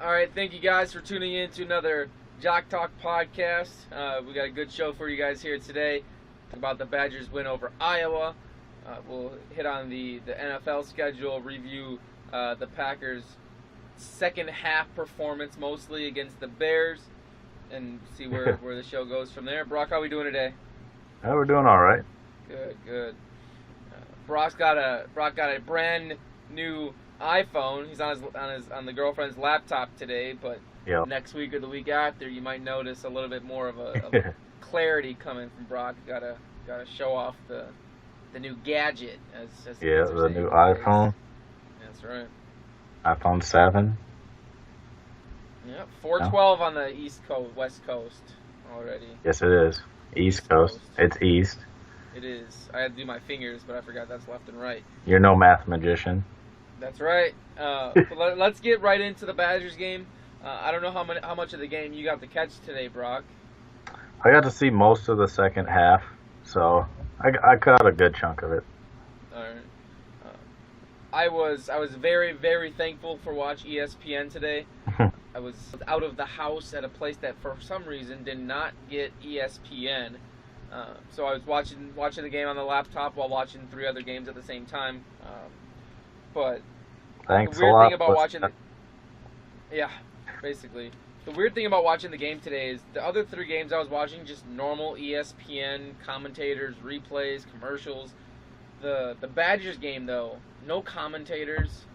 All right, thank you guys for tuning in to another Jock Talk podcast. We got a good show for you guys here today about the Badgers win over Iowa. We'll hit on the NFL schedule, review the Packers' second half performance mostly against the Bears, and see where the show goes from there. Brock, how are we doing today? We're doing all right. Good, good. Brock got a brand new iPhone. He's on the girlfriend's laptop today, but Yep. next week or the week after, you might notice a little bit more of a clarity coming from Brock. Gotta show off the new gadget as the Yeah, kids are the saying new these days. iPhone, That's right. iPhone 7. Yep, No? 412 on the East Coast, West Coast already. Yes, it is. East Coast. It's East. It is. I had to do my fingers, but I forgot that's left and right. You're no math magician. That's right. But let's get right into the Badgers game. I don't know how much of the game you got to catch today, Brock. I got to see most of the second half, so I caught a good chunk of it. All right. I was very very thankful for watch ESPN today. I was out of the house at a place that for some reason did not get ESPN. So I was watching the game on the laptop while watching three other games at the same time. But Thanks the a weird lot. thing about watching, yeah, basically, the weird thing about watching the game today is the other three games I was watching just normal ESPN commentators, replays, commercials. The Badgers game though, no commentators,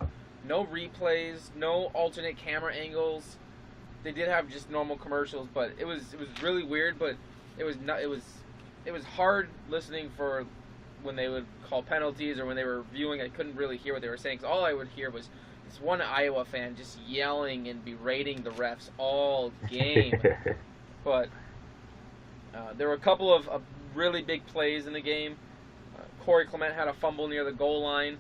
no replays, no alternate camera angles. They did have just normal commercials, but it was really weird. But it was not it was hard listening for when they would call penalties or when they were reviewing. I couldn't really hear what they were saying. 'Cause all I would hear was this one Iowa fan just yelling and berating the refs all game. But there were a couple of really big plays in the game. Corey Clement had a fumble near the goal line.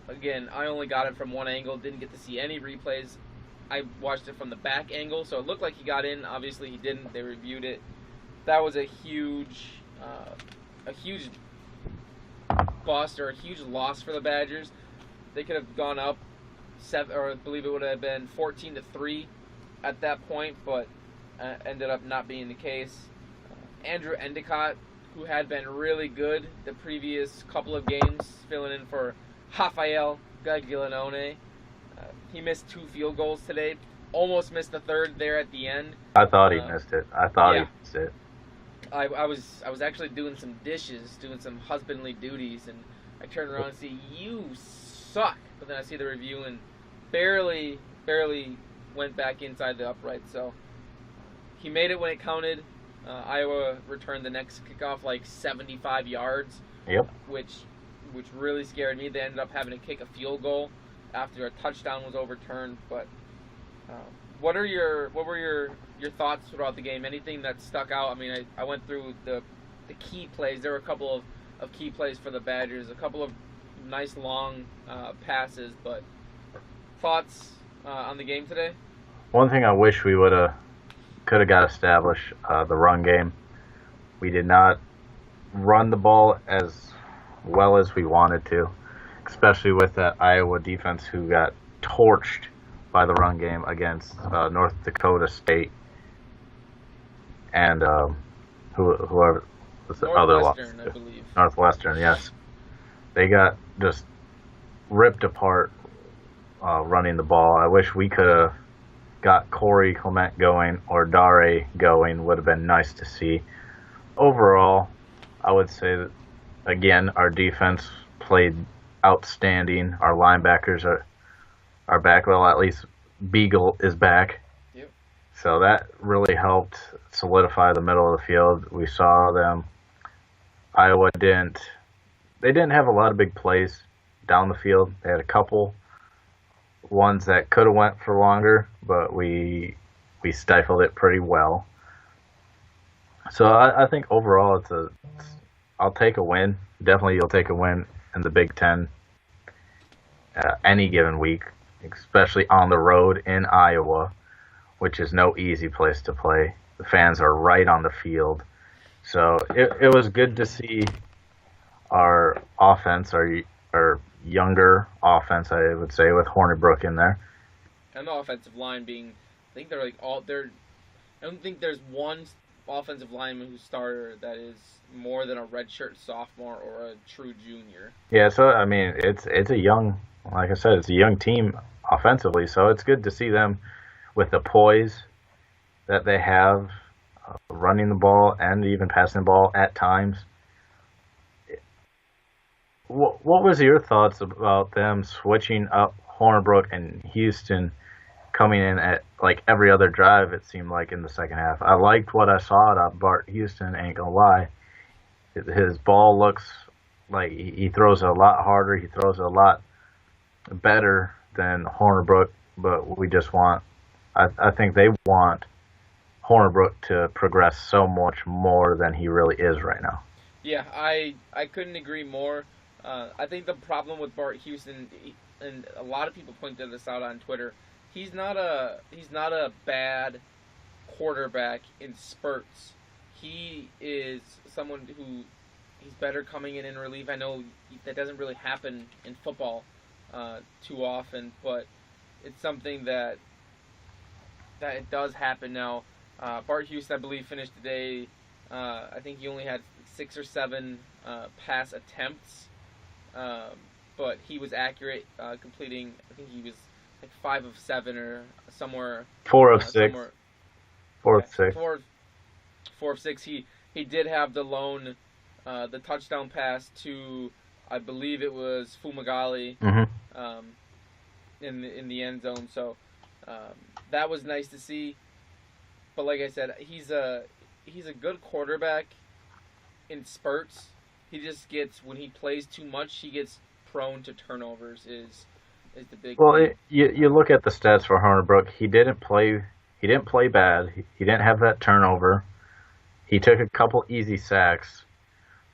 Again, I only got it from one angle, didn't get to see any replays. I watched it from the back angle, so it looked like he got in. Obviously, he didn't. They reviewed it. That was a huge bust or a huge loss for the Badgers. They could have gone up I believe it would have been 14-3 at that point, but ended up not being the case. Andrew Endicott, who had been really good the previous couple of games, filling in for Rafael Gaglianone. He missed 2 field goals today. Almost missed the third there at the end. I thought he missed it. Yeah. He missed it. I was actually doing some dishes, doing some husbandly duties, and I turned around and see, you suck. But then I see the review and barely went back inside the upright. So he made it when it counted. Iowa returned the next kickoff like 75 yards. Yep. Which really scared me. They ended up having to kick a field goal after a touchdown was overturned. But what were your thoughts throughout the game? Anything that stuck out? I mean, I went through the key plays. There were a couple of key plays for the Badgers, a couple of nice long passes. But thoughts on the game today? One thing I wish we could have got established, the run game. We did not run the ball as well as we wanted to, especially with that Iowa defense who got torched by the run game against North Dakota State and whoever was the other loss. Northwestern, I believe. Northwestern, yes. They got just ripped apart running the ball. I wish we could have got Corey Clement going or Dare going. Would have been nice to see. Overall, I would say that, again, our defense played outstanding. Our linebackers are back. Well, at least Beagle is back. Yep. So that really helped solidify the middle of the field. We saw them. Iowa didn't have a lot of big plays down the field. They had a couple ones that could have went for longer, but we stifled it pretty well. So I think overall I'll take a win. Definitely you'll take a win in the Big Ten any given week, especially on the road in Iowa, which is no easy place to play. The fans are right on the field. So it was good to see our offense, our younger offense, I would say, with Hornibrook in there. and the offensive line being, I think they're like all they're. I don't think there's one offensive lineman who's starter that is more than a redshirt sophomore or a true junior. Yeah, so I mean, it's a young, like I said, it's a young team offensively, so it's good to see them with the poise that they have, running the ball and even passing the ball at times. What was your thoughts about them switching up Hornbrook and Houston coming in at like every other drive? It seemed like in the second half. I liked what I saw out of Bart Houston. Ain't gonna lie, his ball looks like he throws it a lot harder. He throws it a lot better than Hornbrook. But we just want, I think they want Hornbrook to progress so much more than he really is right now. Yeah, I couldn't agree more. I think the problem with Bart Houston, and a lot of people pointed this out on Twitter, he's not a bad quarterback in spurts. He is someone who he's better coming in relief. I know that doesn't really happen in football too often, but it's something that it does happen now. Bart Houston, I believe, finished today. I think he only had 6 or 7 pass attempts, but he was accurate, completing. I think he was like 5 of 7 or somewhere. 4 of 6. Somewhere, 4 of 6. 4 of 6. He did have the lone, the touchdown pass to, I believe it was Fumagalli, in the end zone. So that was nice to see. But like I said, he's a good quarterback in spurts. He just gets, when he plays too much, he gets prone to turnovers. Is the big. Well, you look at the stats for Hornbrook. He didn't play bad. He didn't have that turnover. He took a couple easy sacks,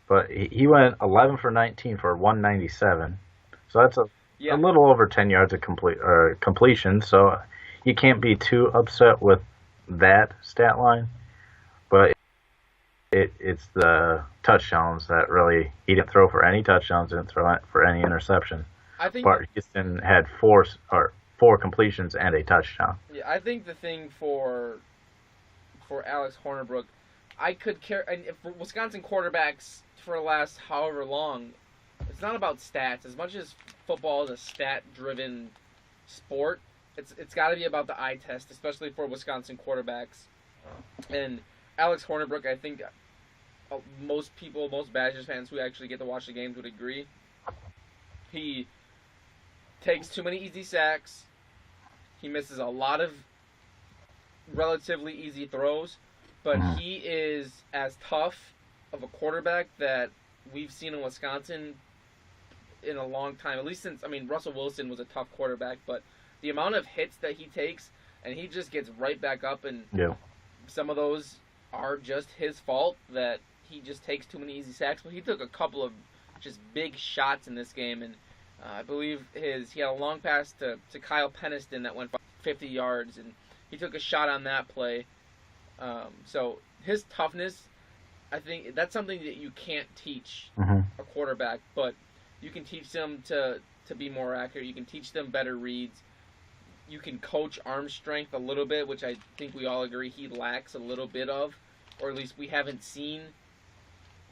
but he went 11 for 19 for 197. So that's a little over 10 yards of completion. So you can't be too upset with that stat line. But it's the touchdowns that really, he didn't throw for any touchdowns, didn't throw for any interception. I think Bart Houston had four completions and a touchdown. Yeah, I think the thing for Alex Hornibrook, I could care, and for Wisconsin quarterbacks for the last however long, it's not about stats as much as football is a stat-driven sport. It's got to be about the eye test, especially for Wisconsin quarterbacks. And Alex Hornibrook, I think most Badgers fans who actually get to watch the games would agree. He takes too many easy sacks. He misses a lot of relatively easy throws, but he is as tough of a quarterback that we've seen in Wisconsin in a long time. At least since, Russell Wilson was a tough quarterback, but the amount of hits that he takes, and he just gets right back up, and some of those are just his fault, that he just takes too many easy sacks. But he took a couple of just big shots in this game, and I believe he had a long pass to Kyle Peniston that went 50 yards, and he took a shot on that play. So his toughness, I think that's something that you can't teach a quarterback, but you can teach them to be more accurate. You can teach them better reads. You can coach arm strength a little bit, which I think we all agree he lacks a little bit of, or at least we haven't seen.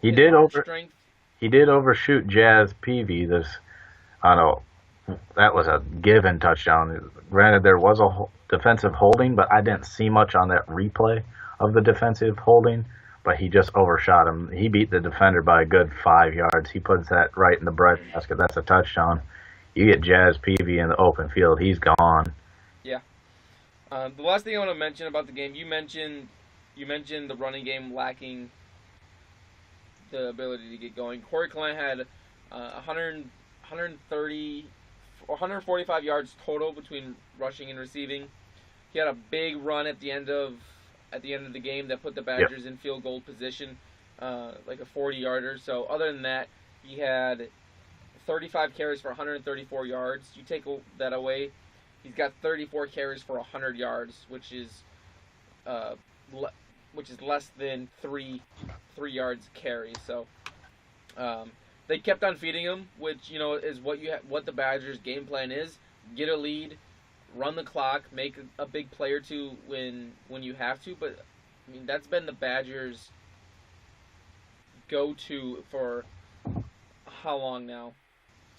He did overshoot Jazz Peavy this. I know that was a given touchdown. Granted, there was a defensive holding, but I didn't see much on that replay of the defensive holding. But he just overshot him. He beat the defender by a good 5 yards. He puts that right in the breadbasket. That's a touchdown. You get Jazz Peavy in the open field, he's gone. Yeah. The last thing I want to mention about the game, you mentioned the running game lacking the ability to get going. Corey Klein had 145 yards total between rushing and receiving. He had a big run at the end of the game that put the Badgers in field goal position, like a 40-yarder. So other than that, he had 35 carries for 134 yards. You take that away, he's got 34 carries for 100 yards, which is less than three yards carry. So they kept on feeding him, which is what the Badgers' game plan is: get a lead, run the clock, make a big play or two when you have to. But I mean, that's been the Badgers' go-to for how long now?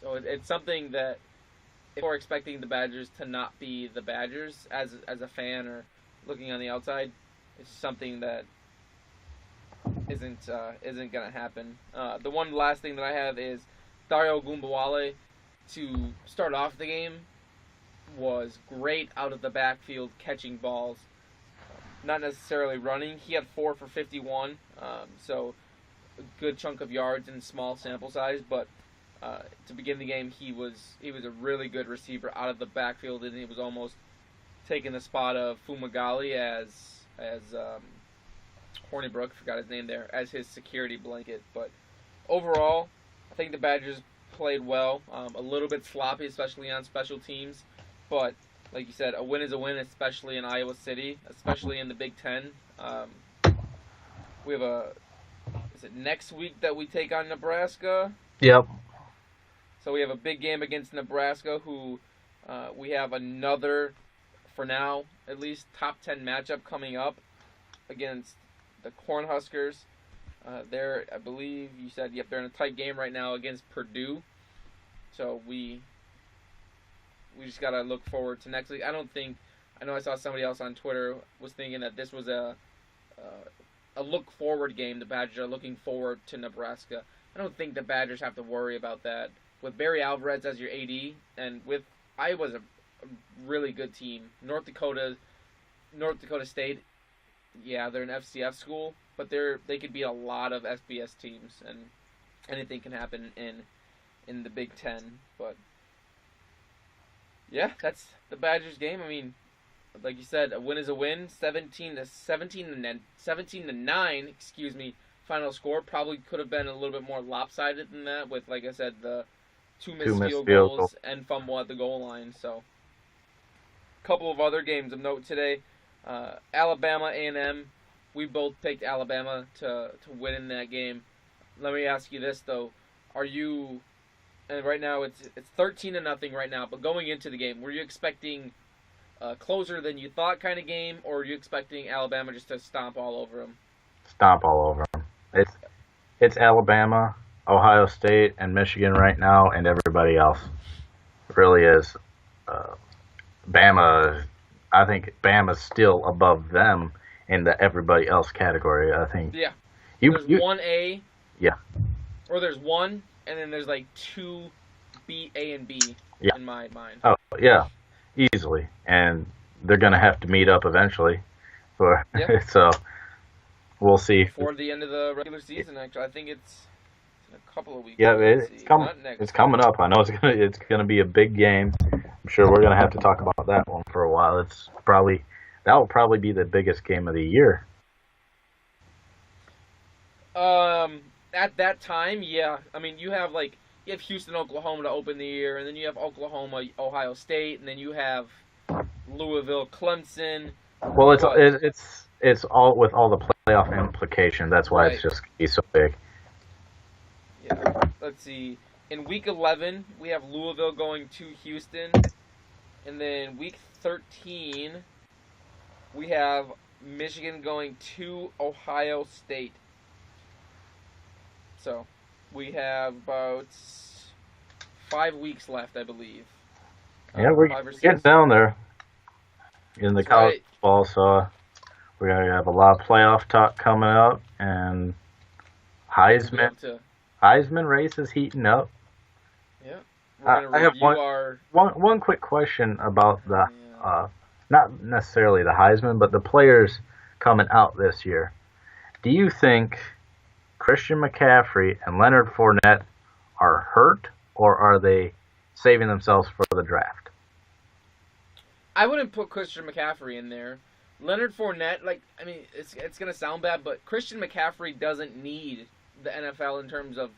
So it's something that if we're expecting the Badgers to not be the Badgers as a fan or looking on the outside, it's something that isn't gonna happen. The one last thing that I have is Dario Gumbawale to start off the game was great out of the backfield catching balls, not necessarily running. He had 4 for 51, so a good chunk of yards in small sample size. But to begin the game, he was a really good receiver out of the backfield, and he was almost taking the spot of Fumagalli as Hornibrook, forgot his name there, as his security blanket. But overall, I think the Badgers played well. A little bit sloppy, especially on special teams. But like you said, a win is a win, especially in Iowa City, especially in the Big Ten. We have is it next week that we take on Nebraska? Yep. So we have a big game against Nebraska, who we have another, for now at least, top 10 matchup coming up against the Cornhuskers. They're, I believe you said, yep, they're in a tight game right now against Purdue. So we just got to look forward to next week. I know I saw somebody else on Twitter was thinking that this was a look forward game. The Badgers are looking forward to Nebraska. I don't think the Badgers have to worry about that. With Barry Alvarez as your AD, and with Iowa's a really good team. North Dakota State, yeah, they're an FCS school, but they could beat a lot of FBS teams, and anything can happen in the Big Ten. But yeah, that's the Badgers game. I mean, like you said, a win is a win. 17 to 9. Excuse me. Final score probably could have been a little bit more lopsided than that. With, like I said, the two missed field goals and fumble at the goal line. So, a couple of other games of note today. Alabama A&M. We both picked Alabama to win in that game. Let me ask you this though: are you? And right now it's 13-0 right now. But going into the game, were you expecting a closer than you thought kind of game, or were you expecting Alabama just to stomp all over them? Stomp all over them. It's Alabama, Ohio State, and Michigan right now, and everybody else. It really is. Bama. I think Bama's still above them in the everybody else category. I think. Yeah. There's 1A. Yeah. Or there's 1, and then there's like 2 B, A, and B in my mind. Oh yeah, easily, and they're gonna have to meet up eventually. So we'll see. Before the end of the regular season, actually, I think it's in a couple of weeks. Yeah, it's coming. It's coming up. I know it's gonna be a big game. I'm sure we're gonna have to talk about that one for a while. That will probably be the biggest game of the year. At that time, yeah. I mean, you have Houston, Oklahoma to open the year, and then you have Oklahoma, Ohio State, and then you have Louisville, Clemson. Well, it's all with all the playoff implication. That's why It's just so big. Yeah. Let's see. In week 11, we have Louisville going to Houston, and then week 13, we have Michigan going to Ohio State. So, we have about 5 weeks left, I believe. Yeah, we're getting down there in the college football, so we're going to have a lot of playoff talk coming up, and Heisman race is heating up. Yeah. I have one quick question about the, not necessarily the Heisman, but the players coming out this year. Do you think Christian McCaffrey and Leonard Fournette are hurt, or are they saving themselves for the draft? I wouldn't put Christian McCaffrey in there. Leonard Fournette, it's going to sound bad, but Christian McCaffrey doesn't need the NFL in terms of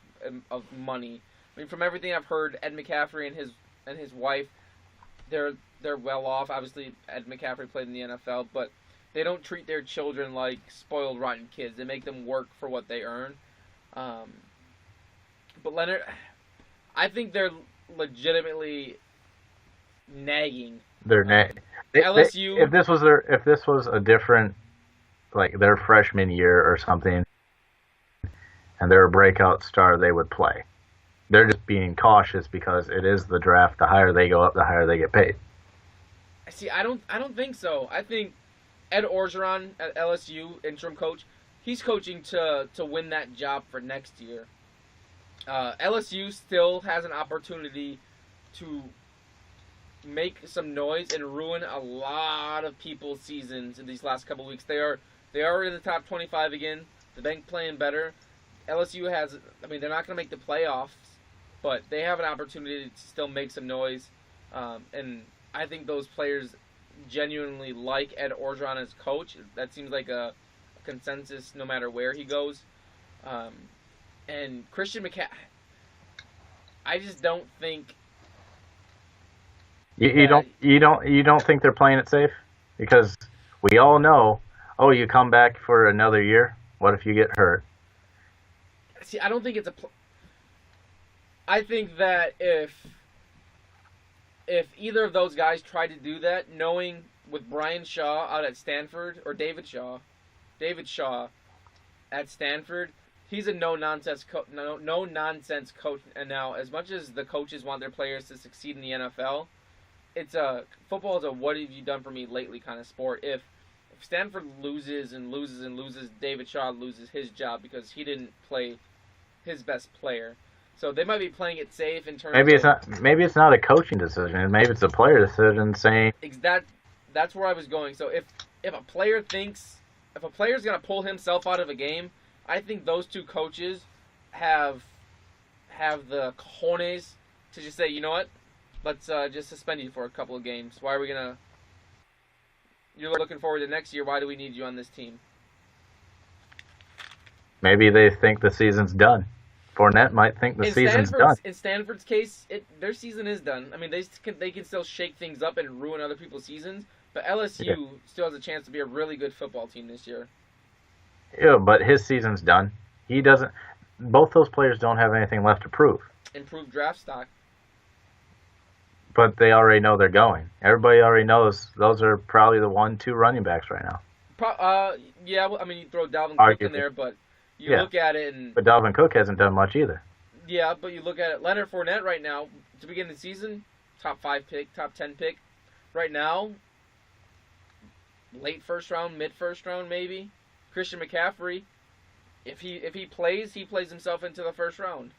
money. I mean, from everything I've heard, Ed McCaffrey and his wife, they're well off. Obviously, Ed McCaffrey played in the NFL, but they don't treat their children like spoiled, rotten kids. They make them work for what they earn. But Leonard, I think they're legitimately nagging. They're LSU. if this was a different, like their freshman year or something, and they're a breakout star, they would play. They're just being cautious because it is the draft. The higher they go up, the higher they get paid. See, I don't think so. I think Ed Orgeron at LSU, interim coach, he's coaching to win that job for next year. LSU still has an opportunity to make some noise and ruin a lot of people's seasons in these last couple weeks. They are in the top 25 again. The bank playing better. LSU has. I mean, they're not going to make the playoffs, but they have an opportunity to still make some noise. And I think those players genuinely like Ed Orgeron as coach. That seems like a consensus no matter where he goes. And Christian McCaffrey, I just don't think. You don't think they're playing it safe? Because we all know, oh, you come back for another year. What if you get hurt? See, I don't think it's a. I think that if either of those guys tried to do that, knowing with Brian Shaw out at Stanford or David Shaw at Stanford, he's a no nonsense coach. And now, as much as the coaches want their players to succeed in the NFL, football is a what have you done for me lately kind of sport. If Stanford loses and loses and loses, David Shaw loses his job because he didn't play his best player. So they might be playing it safe in terms. Maybe it's not a coaching decision. Maybe it's a player decision saying that's where I was going. So if a player is gonna pull himself out of a game, I think those two coaches have the cojones to just say, you know what, let's just suspend you for a couple of games. Why are we gonna? You're looking forward to next year. Why do we need you on this team? Maybe they think the season's done. Fournette might think the season's done. In Stanford's case, their season is done. I mean, they can still shake things up and ruin other people's seasons, but LSU still has a chance to be a really good football team this year. Yeah, but his season's done. He doesn't. Both those players don't have anything left to prove. Improved draft stock. But they already know they're going. Everybody already knows those are probably the 1-2 running backs right now. Yeah. Well, I mean, you throw Dalvin Cook in there, but you look at it and. But Dalvin Cook hasn't done much either. Yeah, but you look at it. Leonard Fournette right now, to begin the season, top 5 pick, top 10 pick. Right now, late first round, mid first round, maybe. Christian McCaffrey, if he plays himself into the first round.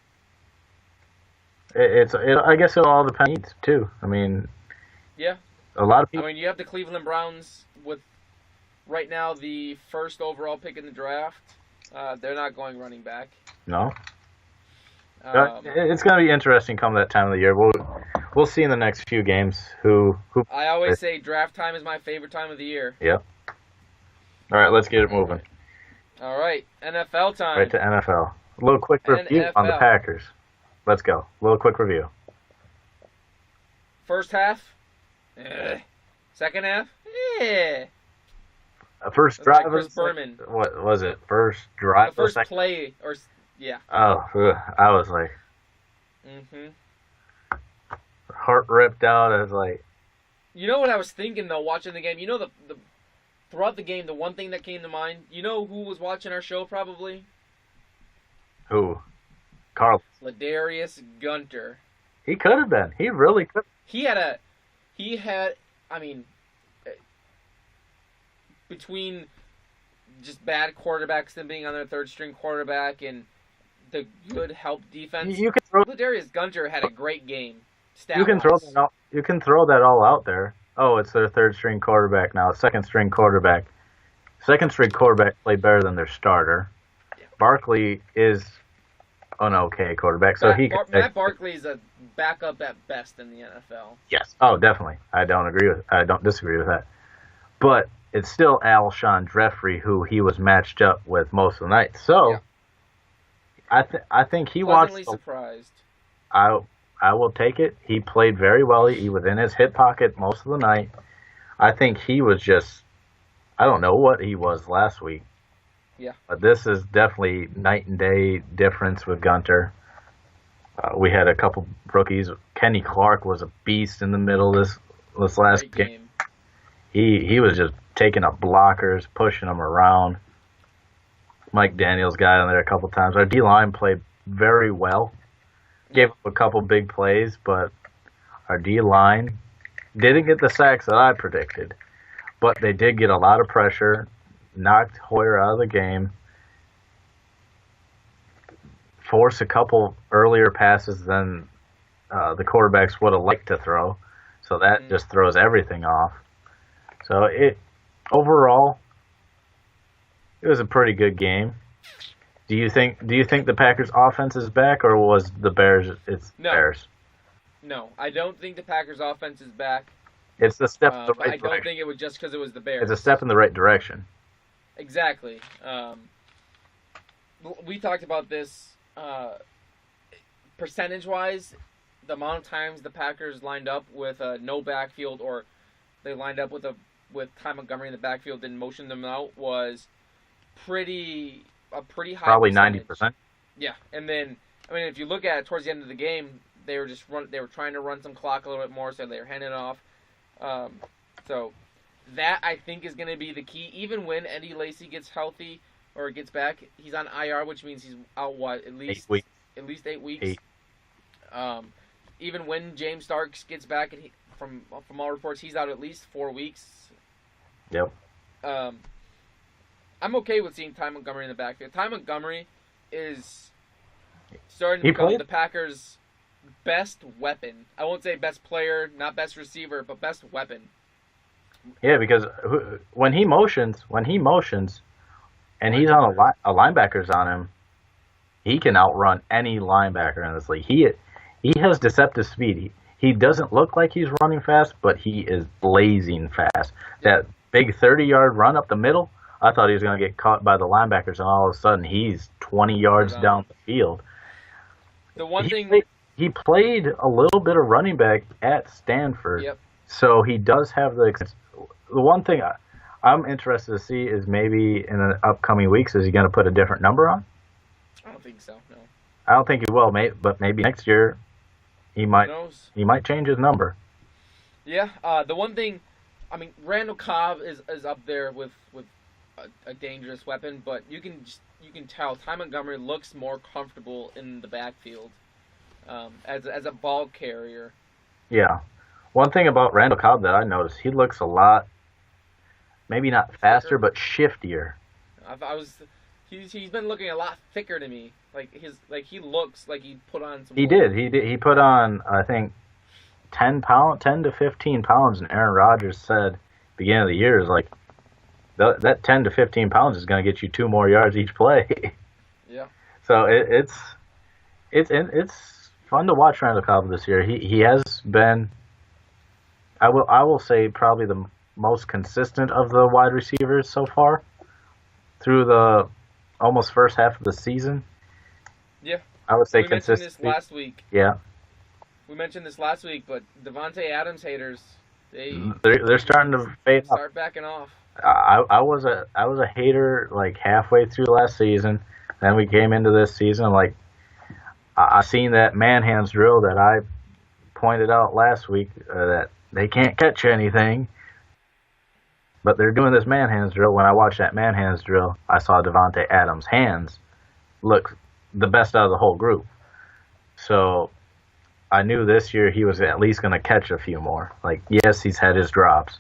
I guess it all depends too. I mean, yeah, a lot of people. I mean, you have the Cleveland Browns with right now the first overall pick in the draft. They're not going running back. No. It's going to be interesting come that time of the year. We'll see in the next few games who. I always say draft time is my favorite time of the year. Yep. All right, let's get it moving. All right, NFL time. Right to NFL. A little quick review on the Packers. Let's go. A little quick review. First half. Second half. First drive. Like Chris Berman. What was it? First drive. The first play, or yeah. Oh, I was like. Heart ripped out. I was like. You know what I was thinking though, watching the game. You know the throughout the game, the one thing that came to mind. You know who was watching our show probably? Who? Carl. Ladarius Gunter. He could have been. He really could. He had. I mean, between just bad quarterbacks and being on their third string quarterback and the good help defense, Ladarius Gunter had a great game. You can throw that all out there. Oh, it's their third string quarterback now. Second string quarterback played better than their starter. Yeah. Barkley is an okay quarterback, so Matt Barkley is a backup at best in the NFL. Yes. Oh, definitely. I don't disagree with that. But it's still Alshon Jeffrey who he was matched up with most of the night. So I think he pleasantly surprised. I will take it. He played very well. He was in his hip pocket most of the night. I think he was just I don't know what he was last week. Yeah. But this is definitely night and day difference with Gunter. We had a couple rookies. Kenny Clark was a beast in the middle this last Great game. game. He was just taking up blockers, pushing them around. Mike Daniels got in there a couple times. Our D line played very well. Gave up a couple big plays, but our D line didn't get the sacks that I predicted. But they did get a lot of pressure, knocked Hoyer out of the game, forced a couple earlier passes than the quarterbacks would have liked to throw. So that just throws everything off. So overall, it was a pretty good game. Do you think the Packers offense is back, or was the Bears No. Bears? No, I don't think the Packers offense is back. It's a step in the right I direction. don't think it was just because it was the Bears. It's a step in the right direction. Exactly. We talked about this percentage-wise. The amount of times the Packers lined up with no backfield, or they lined up with Ty Montgomery in the backfield and motioned them out, was a pretty high. Probably percentage. 90%. Yeah, and then if you look at it towards the end of the game, they were trying to run some clock a little bit more, so they were handing off. So that, I think, is going to be the key. Even when Eddie Lacy gets healthy or gets back, he's on IR, which means he's out at least 8 weeks. At least 8 weeks. 8. Even when James Starks gets back, and from all reports, he's out at least 4 weeks. Yep. I'm okay with seeing Ty Montgomery in the backfield. Ty Montgomery is starting to become the Packers' best weapon. I won't say best player, not best receiver, but best weapon. Yeah, because when he motions, and he's on a linebacker's on him, he can outrun any linebacker in this league. He has deceptive speed. He doesn't look like he's running fast, but he is blazing fast. That big 30-yard run up the middle, I thought he was going to get caught by the linebackers, and all of a sudden he's 20 yards down the field. The one thing he played a little bit of running back at Stanford, so he does have the one thing I'm interested to see is maybe in the upcoming weeks, is he going to put a different number on? I don't think so. No. I don't think he will, but maybe next year he might change his number. Yeah. The one thing, Randall Cobb is up there with a dangerous weapon, but you can tell Ty Montgomery looks more comfortable in the backfield as a ball carrier. Yeah. One thing about Randall Cobb that I noticed, he looks a lot, maybe not faster, but shiftier. He's been looking a lot thicker to me. He looks like he put on some. He did. He put on, I think, 10 to 15 pounds, and Aaron Rodgers said beginning of the year is like that 10 to 15 pounds is going to get you 2 more yards each play. Yeah. So it's fun to watch Randall Cobb this year. He has been, I will say, probably the most consistent of the wide receivers so far through the almost first half of the season. Yeah. I would say consistent. We mentioned this last week. Yeah. We mentioned this last week, but Devontae Adams haters, they're starting to fade start backing off. I was a hater like halfway through last season. Then we came into this season, like I seen that man hands drill that I pointed out last week, that they can't catch anything, but they're doing this man hands drill. When I watched that man hands drill, I saw Devontae Adams' hands look the best out of the whole group. So I knew this year he was at least going to catch a few more. Like, yes, he's had his drops,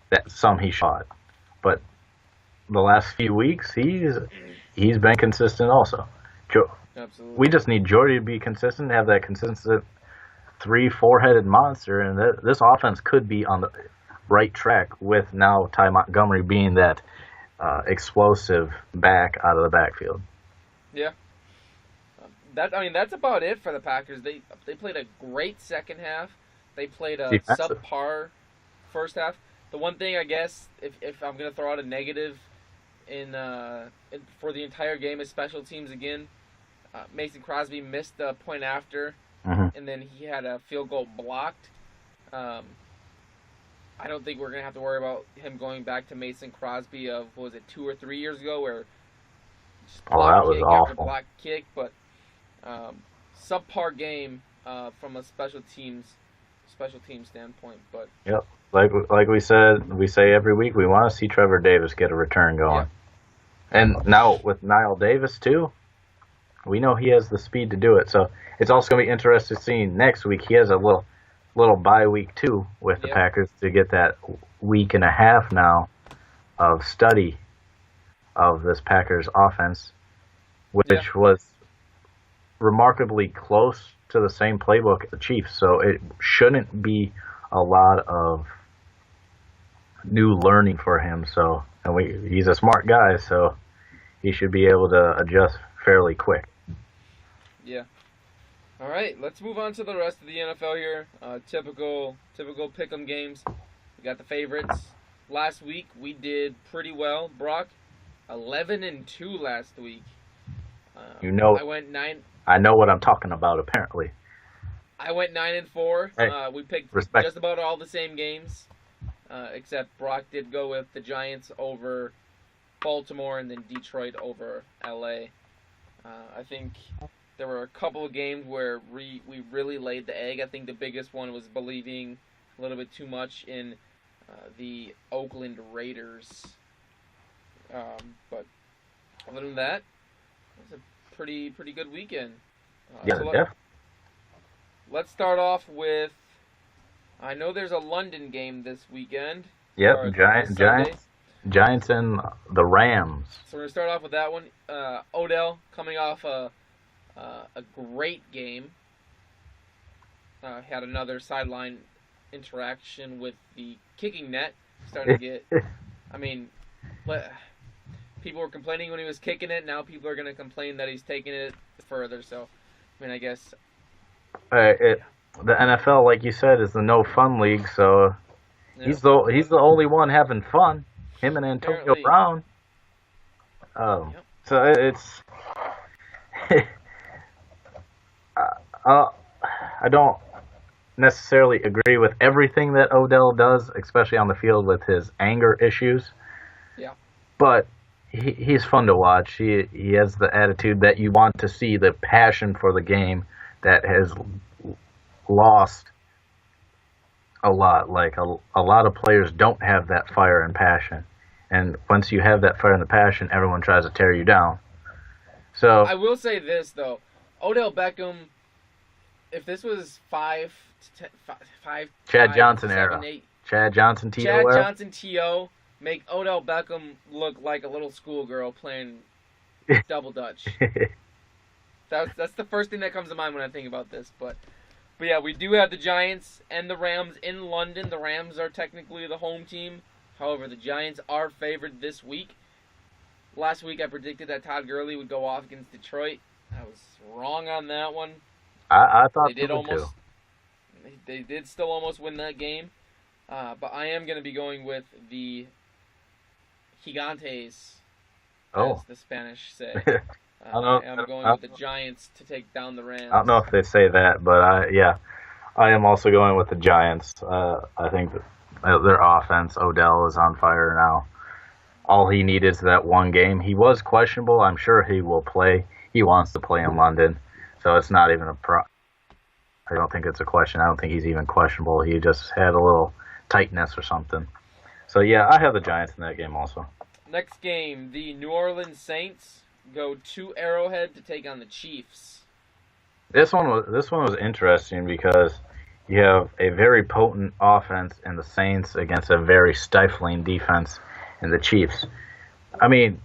that some he shot, but the last few weeks he's been consistent also. Absolutely. We just need Jordy to be consistent, have that consistent 3-4-headed monster, and this offense could be on the right track with now Ty Montgomery being that explosive back out of the backfield. Yeah. That's about it for the Packers. They played a great second half. They played a subpar first half. The one thing, I guess, if I'm gonna throw out a negative for the entire game is special teams again. Mason Crosby missed the point after, and then he had a field goal blocked. I don't think we're going to have to worry about him going back to Mason Crosby of, what was it, 2 or 3 years ago, where just that was awful. block kick, but subpar game from a special team standpoint. But Yep. Like we say every week, we want to see Trevor Davis get a return yeah, going. And now with Niall Davis too, we know he has the speed to do it. So it's also going to be interesting to see next week. He has a little bye week too with the yep, Packers to get that week and a half now of study of this Packers offense, yeah, which was remarkably close to the same playbook as the Chiefs. So it shouldn't be a lot of new learning for him. So he's a smart guy, so he should be able to adjust fairly quick. yeah. All right, let's move on to the rest of the NFL here. Typical pick'em games. We got the favorites. Last week we did pretty well. Brock, 11-2 last week. You know, I went 9. I know what I'm talking about. Apparently, I went 9-4. hey, We picked respect. just about all the same games, except Brock did go with the Giants over Baltimore and then Detroit over LA. I think there were a couple of games where we really laid the egg. I think the biggest one was believing a little bit too much in the Oakland Raiders. But other than that, it was a pretty good weekend. Yeah, So let's start off with. I know there's a London game this weekend. yep. Or this Sunday. Giants and the Rams. So we're gonna start off with that one. Odell coming off a great game. Had another sideline interaction with the kicking net. Starting to get. I mean, people were complaining when he was kicking it. Now people are gonna complain that he's taking it further. So, I mean, I guess. The NFL, like you said, is the no fun league. So Yeah. he's the only one having fun. Him and Antonio Apparently. Brown. Yep. So it's. I don't necessarily agree with everything that Odell does, especially on the field with his anger issues. Yeah. But he's fun to watch. He has the attitude that you want to see, the passion for the game that has lost a lot. Like a lot of players don't have that fire and passion. And once you have that fire and the passion, everyone tries to tear you down. So I will say this though, Odell Beckham. If this was 5 to 5, Chad 5, Johnson 7, era. 8, Chad Johnson, T.O. Chad era. Johnson, T.O. make Odell Beckham look like a little schoolgirl playing double dutch. That's the first thing that comes to mind when I think about this. But yeah, we do have the Giants and the Rams in London. The Rams are technically the home team. However, the Giants are favored this week. Last week I predicted that Todd Gurley would go off against Detroit. I was wrong on that one. I thought They did so almost. too. They did still almost win that game, but I am going to be going with the Gigantes, as the Spanish say. I don't know. I am going with the Giants to take down the Rams. I don't know if they say that, but I am also going with the Giants. I think that their offense, Odell, is on fire now. All he needed is that one game. He was questionable. I'm sure he will play. He wants to play in London, so it's not even I don't think it's a question. I don't think he's even questionable. He just had a little tightness or something. So yeah, I have the Giants in that game also. Next game, the New Orleans Saints go to Arrowhead to take on the Chiefs. This one was interesting because you have a very potent offense in the Saints against a very stifling defense in the Chiefs. I mean,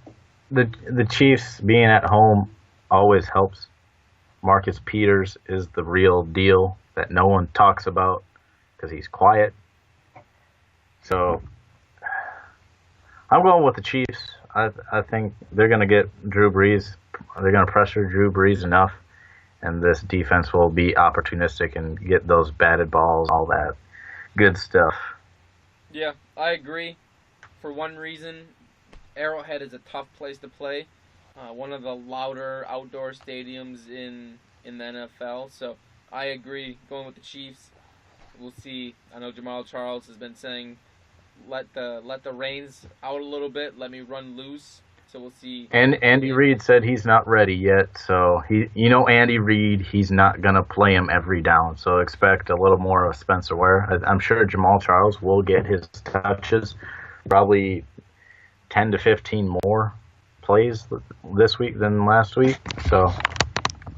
the Chiefs being at home always helps. Marcus Peters is the real deal that no one talks about because he's quiet. So I'm going with the Chiefs. I think they're going to get Drew Brees. They're going to pressure Drew Brees enough, and this defense will be opportunistic and get those batted balls, all that good stuff. Yeah, I agree. For one reason, Arrowhead is a tough place to play. One of the louder outdoor stadiums in the NFL. So I agree. Going with the Chiefs. We'll see. I know Jamal Charles has been saying, let the reins out a little bit. Let me run loose. so we'll see. And Andy Reid said he's not ready yet, so Andy Reid, he's not gonna play him every down. So expect a little more of Spencer Ware. I'm sure Jamal Charles will get his touches, probably 10 to 15 more plays this week than last week. So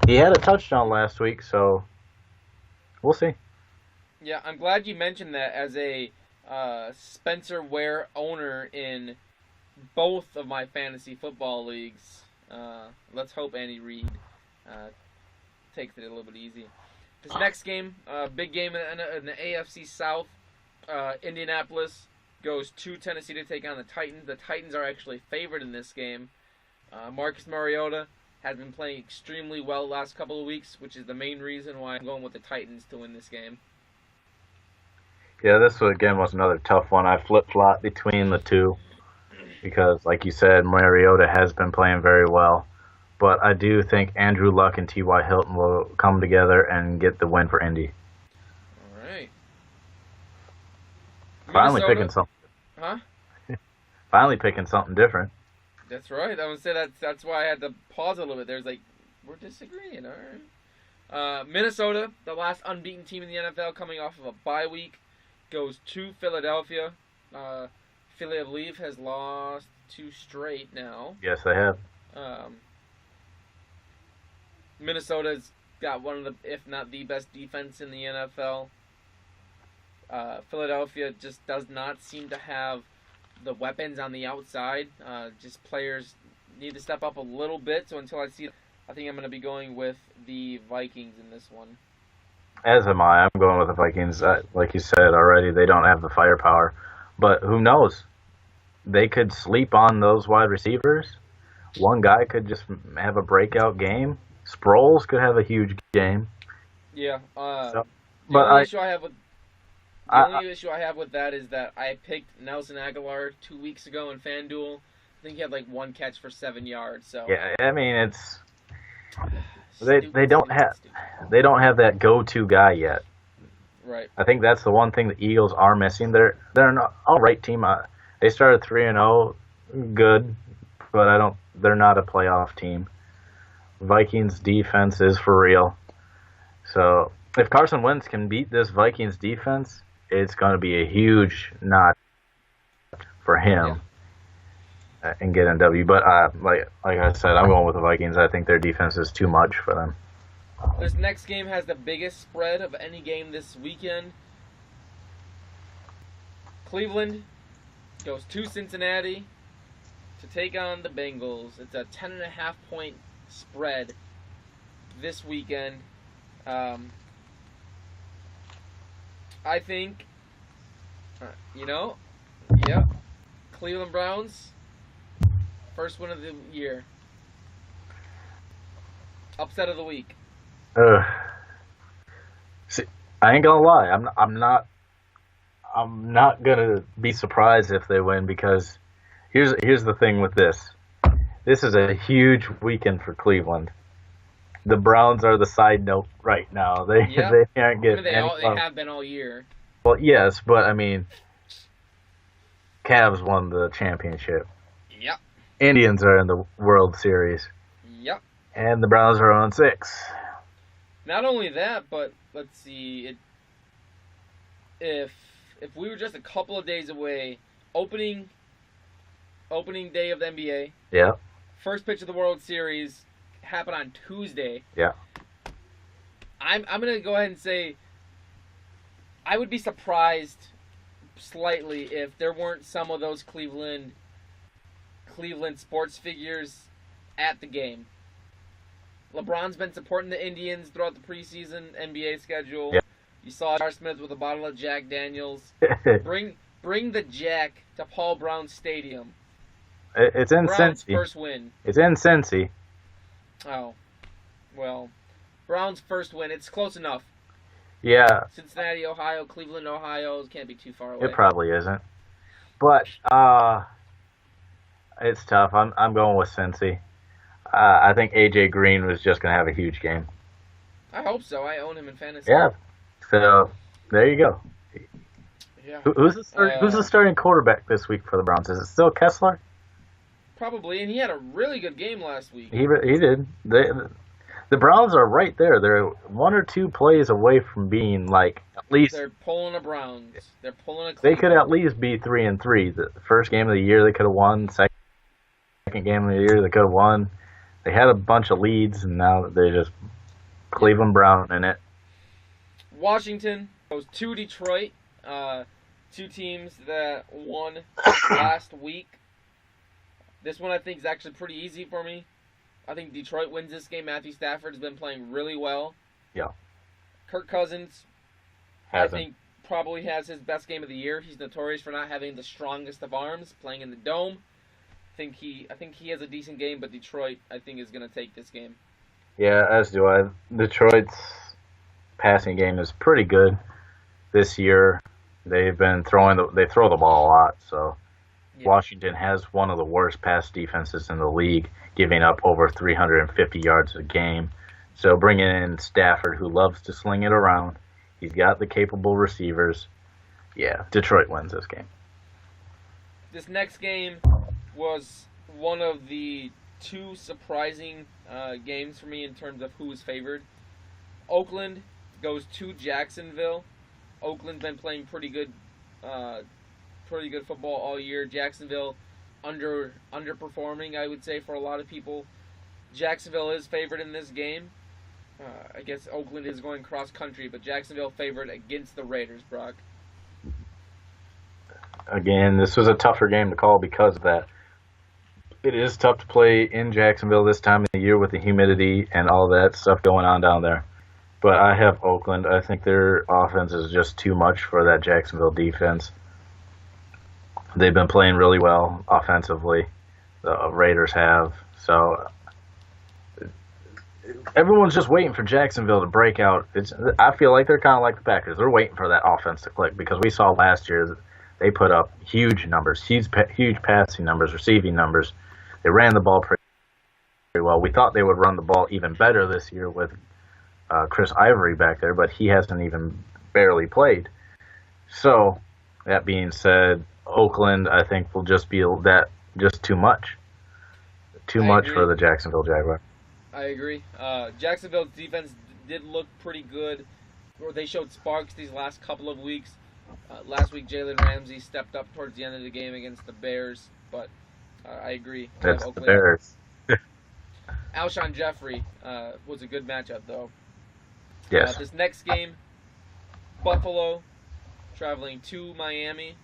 he had a touchdown last week, so we'll see. Yeah, I'm glad you mentioned that as a Spencer Ware owner in both of my fantasy football leagues. Let's hope Andy Reid takes it a little bit easy. This next game, big game in the AFC South. Indianapolis goes to Tennessee to take on the Titans. The Titans are actually favored in this game. Marcus Mariota has been playing extremely well the last couple of weeks, which is the main reason why I'm going with the Titans to win this game. Yeah, this again was another tough one. I flip-flopped between the two because, like you said, Mariota has been playing very well. But I do think Andrew Luck and T.Y. Hilton will come together and get the win for Indy. All right. Finally picking something. Huh? Finally picking something different. That's right. I would say that's why I had to pause a little bit. There's we're disagreeing, all right. Minnesota, the last unbeaten team in the NFL, coming off of a bye week, goes to Philadelphia. Philly, I believe, has lost 2 straight now. Yes, they have. Minnesota's got one of the, if not the best defense in the NFL. Philadelphia just does not seem to have the weapons on the outside. Just players need to step up a little bit. So until I see, I think I'm going to be going with the Vikings in this one. As am I. I'm going with the Vikings. Like you said already, they don't have the firepower. But who knows? They could sleep on those wide receivers. One guy could just have a breakout game. Sproles could have a huge game. Yeah. The only issue I have with that is that I picked Nelson Aguilar 2 weeks ago in FanDuel. I think he had 1 catch for 7 yards. So yeah, I mean it's they don't have that go-to guy yet. Right. I think that's the one thing the Eagles are missing. They're an all right team. They started 3-0, good, but they're not a playoff team. Vikings defense is for real. So if Carson Wentz can beat this Vikings defense, it's going to be a huge notch for him and get in W. But like I said, I'm going with the Vikings. I think their defense is too much for them. This next game has the biggest spread of any game this weekend. Cleveland goes to Cincinnati to take on the Bengals. It's a 10.5 point spread this weekend. I think, Cleveland Browns, first win of the year. Upset of the week. See, I ain't gonna lie. I'm not gonna be surprised if they win because here's the thing with this. This is a huge weekend for Cleveland. The Browns are the side note right now. They aren't getting they have been all year. Well, yes, but I mean, Cavs won the championship. Yep. Indians are in the World Series. Yep. And the Browns are on 6. Not only that, but let's see. If we were just a couple of days away, opening day of the NBA. Yeah. First pitch of the World Series happened on Tuesday. Yeah. I'm gonna go ahead and say I would be surprised slightly if there weren't some of those Cleveland sports figures at the game. LeBron's been supporting the Indians throughout the preseason NBA schedule. Yeah. You saw Jar Smith with a bottle of Jack Daniels. Bring the Jack to Paul Brown Stadium. It's in Browns' Cincy. first win. It's in Cincy. Oh, well, Browns' first win. It's close enough. Yeah. Cincinnati, Ohio, Cleveland, Ohio. It can't be too far away. It probably isn't. But it's tough. I'm going with Cincy. I think AJ Green was just going to have a huge game. I hope so. I own him in fantasy. Yeah. So there you go. Yeah. Who's the starting quarterback this week for the Browns? Is it still Kessler? Probably, and he had a really good game last week. He did. The Browns are right there. They're one or two plays away from being like at least. They're pulling a Browns. They're pulling a Cleveland. They could at least be 3-3. The first game of the year they could have won. Second game of the year they could have won. They had a bunch of leads, and now they just Cleveland Brown in it. Washington goes to Detroit. Two teams that won last week. This one I think is actually pretty easy for me. I think Detroit wins this game. Matthew Stafford's been playing really well. Yeah. Kirk Cousins, Hasn't. I think, probably has his best game of the year. He's notorious for not having the strongest of arms, playing in the dome. I think he has a decent game, but Detroit, I think, is going to take this game. Yeah, as do I. Detroit's passing game is pretty good this year. They've been they throw the ball a lot, so yeah. Washington has one of the worst pass defenses in the league, giving up over 350 yards a game. So bringing in Stafford, who loves to sling it around, he's got the capable receivers. Yeah, Detroit wins this game. This next game was one of the two surprising games for me in terms of who was favored. Oakland goes to Jacksonville. Oakland's been playing pretty good football all year. Jacksonville underperforming, I would say, for a lot of people. Jacksonville is favored in this game. I guess Oakland is going cross country, but Jacksonville favored against the Raiders, Brock. Again, this was a tougher game to call because of that. It is tough to play in Jacksonville this time of the year with the humidity and all that stuff going on down there. But I have Oakland. I think their offense is just too much for that Jacksonville defense. They've been playing really well offensively. The Raiders have. So everyone's just waiting for Jacksonville to break out. I feel like they're kind of like the Packers. They're waiting for that offense to click because we saw last year they put up huge numbers, huge passing numbers, receiving numbers. They ran the ball pretty well. We thought they would run the ball even better this year with Chris Ivory back there, but he hasn't even barely played. So, that being said, Oakland, I think, will just be just too much. Too much for the Jacksonville Jaguars. I agree. Jacksonville's defense did look pretty good. Or they showed sparks these last couple of weeks. Last week, Jalen Ramsey stepped up towards the end of the game against the Bears, but I agree. That's the Bears. Alshon Jeffrey was a good matchup, though. Yes. This next game, Buffalo traveling to Miami.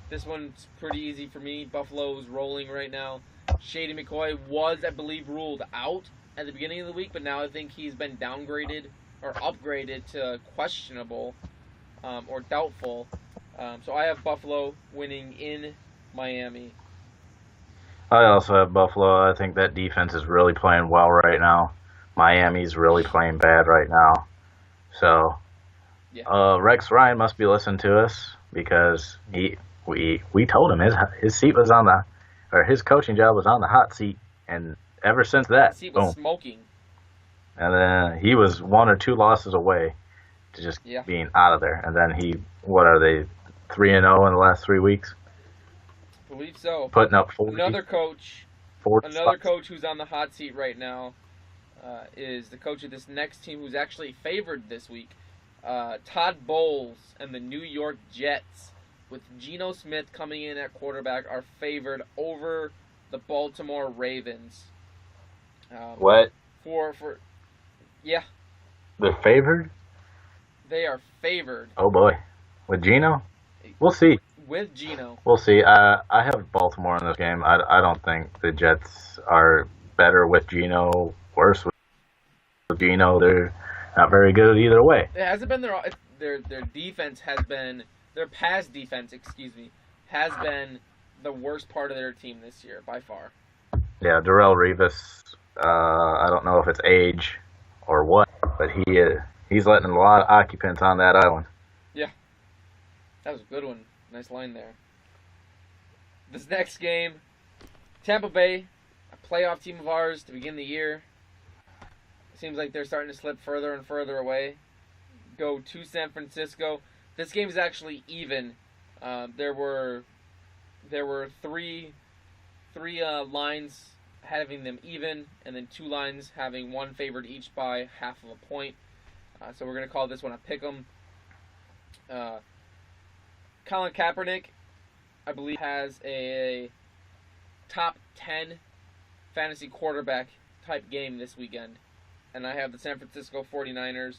This one's pretty easy for me. Buffalo's rolling right now. Shady McCoy was, I believe, ruled out at the beginning of the week, but now I think he's been downgraded or upgraded to questionable or doubtful. So I have Buffalo winning in Miami. I also have Buffalo. I think that defense is really playing well right now. Miami's really playing bad right now. So, yeah. Rex Ryan must be listening to us because we told him his seat was his coaching job was on the hot seat, and ever since that, his seat was smoking. And then he was 1 or 2 losses away to just being out of there. And then what are they, 3-0 in the last 3 weeks? I believe so. Putting up 40. Another coach who's on the hot seat right now is the coach of this next team who's actually favored this week. Todd Bowles and the New York Jets, with Geno Smith coming in at quarterback, are favored over the Baltimore Ravens. What? Yeah. They're favored? They are favored. Oh boy. With Geno? We'll see. With Geno. We'll see. I have Baltimore in this game. I don't think the Jets are better with Geno, worse with Geno. They're not very good either way. It hasn't been their defense has been, their pass defense, has been the worst part of their team this year by far. Yeah, Darrelle Revis, I don't know if it's age or what, but he's letting a lot of occupants on that island. Yeah. That was a good one. Nice line there. This next game, Tampa Bay, a playoff team of ours to begin the year. Seems like they're starting to slip further and further away. Go to San Francisco. This game is actually even. There were three three lines having them even, and then 2 lines having one favored each by half of a point. So we're going to call this one a pick'em. Colin Kaepernick, I believe, has a top 10 fantasy quarterback type game this weekend. And I have the San Francisco 49ers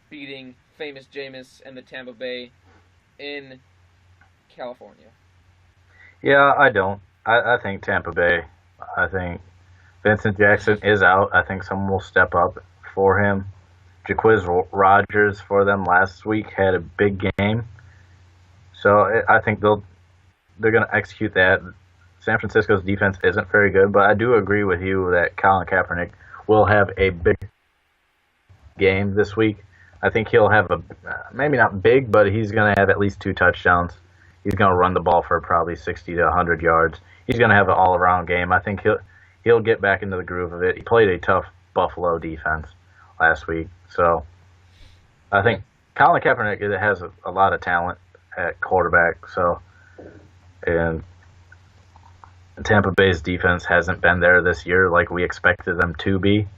beating famous Jameis and the Tampa Bay in California. Yeah, I don't. I think Tampa Bay. I think Vincent Jackson is out. I think someone will step up for him. Jaquiz Rodgers for them last week had a big game. So I think they're going to execute that. San Francisco's defense isn't very good, but I do agree with you that Colin Kaepernick will have a big game this week. I think he'll have maybe not big, but he's going to have at least 2 touchdowns. He's going to run the ball for probably 60 to 100 yards. He's going to have an all-around game. I think he'll get back into the groove of it. He played a tough Buffalo defense last week. So I think Colin Kaepernick has a lot of talent at quarterback. So, and Tampa Bay's defense hasn't been there this year like we expected them to be.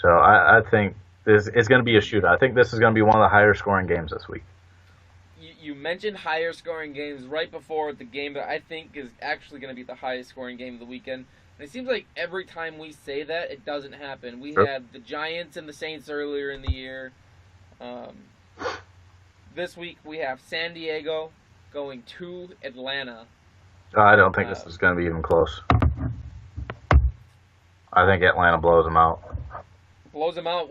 So I think this is going to be a shootout. I think this is going to be one of the higher scoring games this week. You mentioned higher scoring games right before the game that I think is actually going to be the highest scoring game of the weekend. And it seems like every time we say that, it doesn't happen. We had the Giants and the Saints earlier in the year. This week we have San Diego going to Atlanta. I don't think this is going to be even close. I think Atlanta blows them out. Blows them out.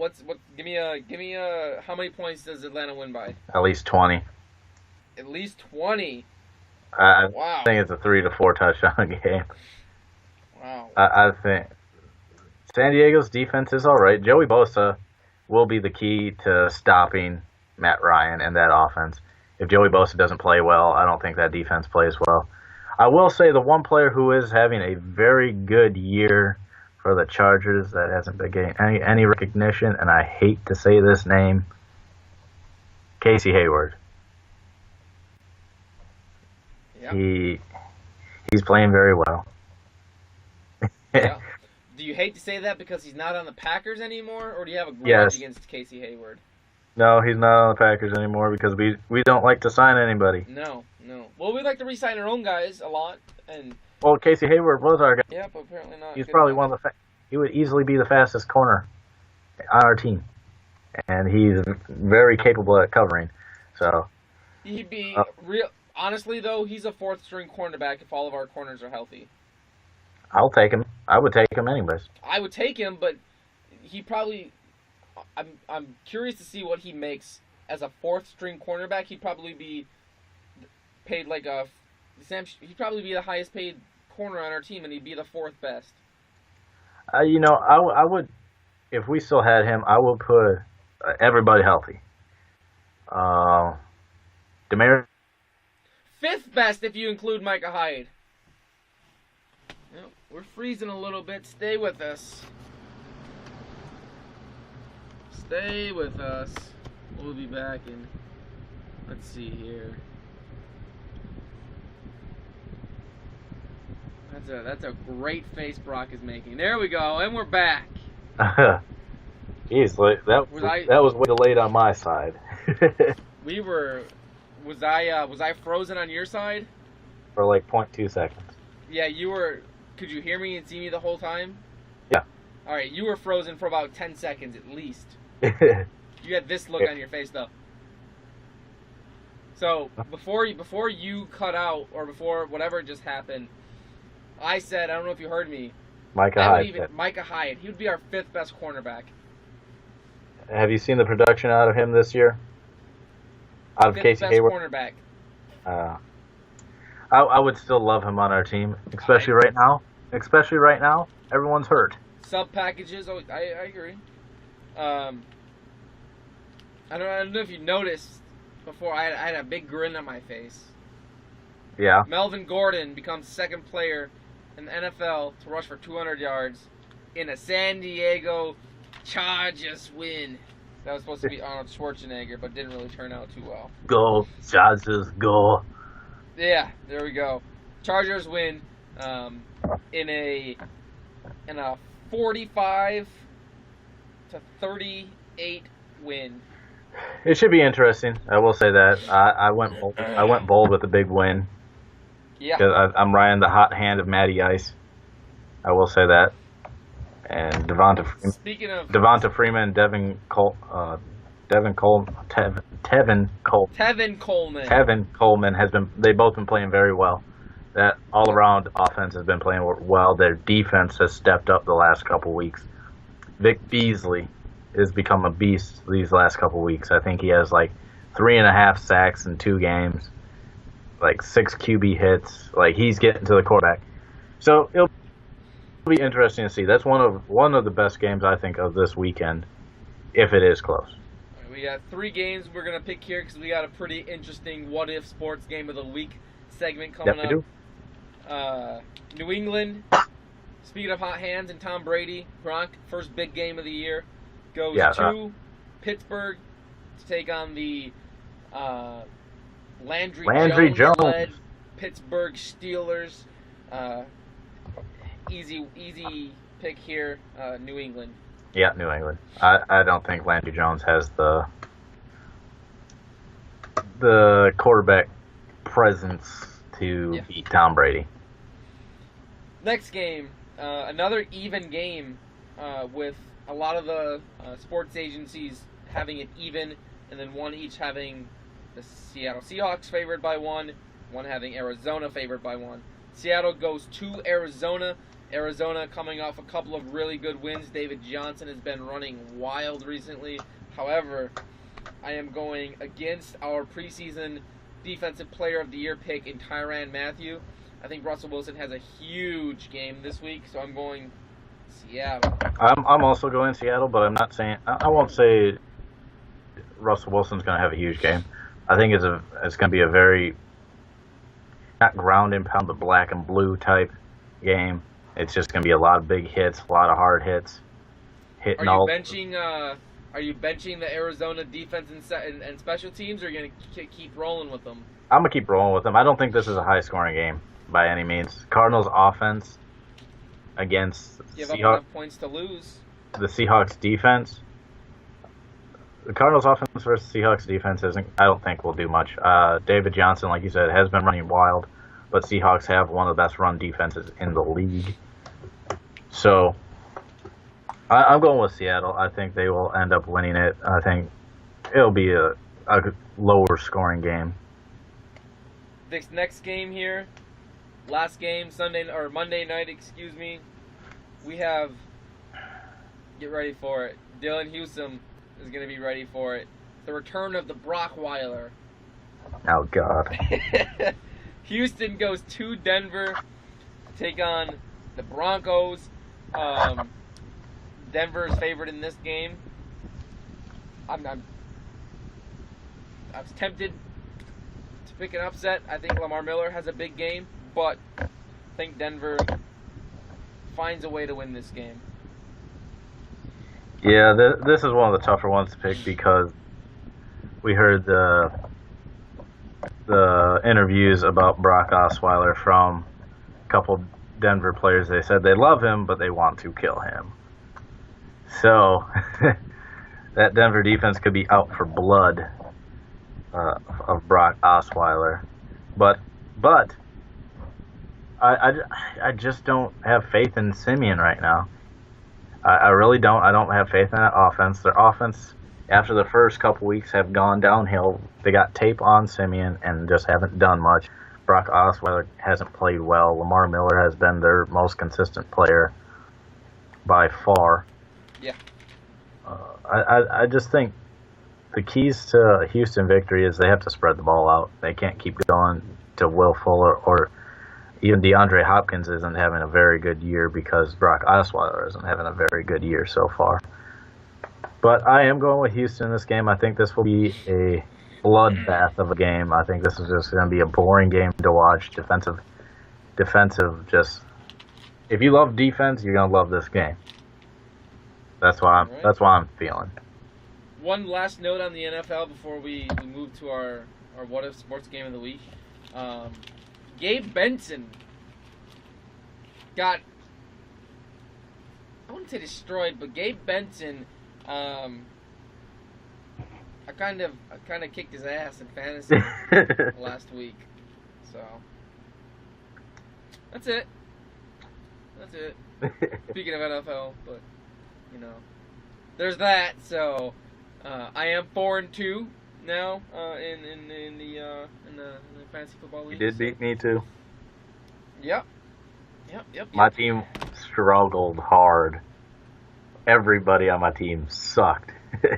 Give me a how many points does Atlanta win by? At least 20. At least 20. Wow. I think it's a 3 to 4 touchdown game. Wow. I think San Diego's defense is all right. Joey Bosa will be the key to stopping Matt Ryan and that offense. If Joey Bosa doesn't play well, I don't think that defense plays well. I will say the one player who is having a very good year for the Chargers that hasn't been getting any recognition, and I hate to say this name, Casey Hayward. Yep. He's playing very well. Yeah. Do you hate to say that because he's not on the Packers anymore, or do you have a grudge against Casey Hayward? No, he's not on the Packers anymore because we don't like to sign anybody. No. Well, we like to re-sign our own guys a lot, and well, Casey Hayward was our guy. yeah, but apparently not. He's probably one of the. He would easily be the fastest corner on our team, and he's very capable at covering. So he'd be real. Honestly, though, he's a 4th-string cornerback if all of our corners are healthy. I'll take him. I would take him anyways. I would take him, but he probably. I'm curious to see what he makes as a 4th-string cornerback. He'd probably be paid like a. He'd probably be the highest paid corner on our team, and he'd be the 4th best. I would, if we still had him, I would put everybody healthy. Demar. 5th best if you include Micah Hyde. Well, we're freezing a little bit. Stay with us. Stay with us. We'll be back in. Let's see here. That's a great face Brock is making. There we go, and we're back. Jeez, that was way delayed on my side. Was I frozen on your side? For like 0.2 seconds. Yeah, you were. Could you hear me and see me the whole time? Yeah. All right, you were frozen for about 10 seconds at least. You had this look on your face though. So before you cut out, or before whatever just happened, I said, I don't know if you heard me. Micah Hyde. He would be our 5th best cornerback. Have you seen the production out of him this year? Out of Casey Hayward? Cornerback. I would still love him on our team, especially right now. Especially right now, everyone's hurt. Sub packages. Oh, I agree. I don't know if you noticed before. I had a big grin on my face. Yeah. Melvin Gordon becomes 2nd player in the NFL to rush for 200 yards in a San Diego Chargers win. That was supposed to be Arnold Schwarzenegger, but didn't really turn out too well. Go, Chargers, go. Yeah, there we go. Chargers win. in a 45-38 win. It should be interesting. I will say that I went bold with a big win Yeah. because I'm riding the hot hand of Matty Ice. I will say that. And Speaking of Devonta Freeman, Tevin Coleman they've both been playing very well. That all around offense has been playing well. Their defense has stepped up the last couple weeks. Vic Beasley has become a beast these last couple weeks. I think he has like 3.5 sacks in 2 games, like 6 QB hits. Like he's getting to the quarterback. So it'll be interesting to see. That's one of the best games I think of this weekend, if it is close. We got 3 games we're gonna pick here because we got a pretty interesting what if sports game of the week segment coming up. New England. Speaking of hot hands and Tom Brady, Gronk, first big game of the year, goes to Pittsburgh to take on the Landry Jones-led Pittsburgh Steelers. Easy pick here, New England. Yeah, New England. I don't think Landry Jones has the quarterback presence to beat Tom Brady. Next game, another even game with a lot of the sports agencies having it even, and then one each having the Seattle Seahawks favored by one having Arizona favored by 1. Seattle goes to Arizona. Arizona coming off a couple of really good wins. David Johnson has been running wild recently. However, I am going against our preseason Defensive Player of the Year pick in Tyrann Mathieu. I think Russell Wilson has a huge game this week, so I'm going Seattle. I'm also going Seattle, but I'm not saying I won't say Russell Wilson's going to have a huge game. I think it's going to be a very not ground and pound, but black and blue type game. It's just going to be a lot of big hits, a lot of hard hits. Are you benching the Arizona defense and special teams, or are you going to keep rolling with them? I'm going to keep rolling with them. I don't think this is a high-scoring game by any means. Cardinals offense against give up enough points to lose. The Seahawks defense. The Cardinals offense versus Seahawks defense I don't think will do much. David Johnson, like you said, has been running wild, but Seahawks have one of the best run defenses in the league. So I'm going with Seattle. I think they will end up winning it. I think it'll be a lower scoring game. This next game here, last game, Monday night, excuse me. We have, get ready for it, Dylan Hewsome is going to be ready for it. The return of the Brockweiler. Oh, God. Houston goes to Denver to take on the Broncos. Denver's favored in this game. I was tempted to pick an upset. I think Lamar Miller has a big game, but I think Denver finds a way to win this game. Yeah, this is one of the tougher ones to pick because we heard the interviews about Brock Osweiler from a couple Denver players. They said they love him, but they want to kill him. So that Denver defense could be out for blood of Brock Osweiler. But I just don't have faith in Simeon right now. I really don't. I don't have faith in that offense. Their offense, after the first couple weeks, have gone downhill. They got tape on Simeon and just haven't done much. Brock Osweiler hasn't played well. Lamar Miller has been their most consistent player by far. Yeah. I just think the keys to Houston victory is they have to spread the ball out. They can't keep going to Will Fuller or even DeAndre Hopkins isn't having a very good year because Brock Osweiler isn't having a very good year so far. But I am going with Houston in this game. I think this will be a bloodbath of a game. I think this is just going to be a boring game to watch. Defensive. Just if you love defense, you're going to love this game. That's why I'm feeling. One last note on the NFL before we move to our what if sports game of the week. Gabe Benson got, I wouldn't say destroyed, but Gabe Benson, I kind of kicked his ass in fantasy last week. So that's it. Speaking of NFL, but there's that. So I am 4-2 now in the fantasy football league. You did beat me too. Yep. My team struggled hard. Everybody on my team sucked. Yeah.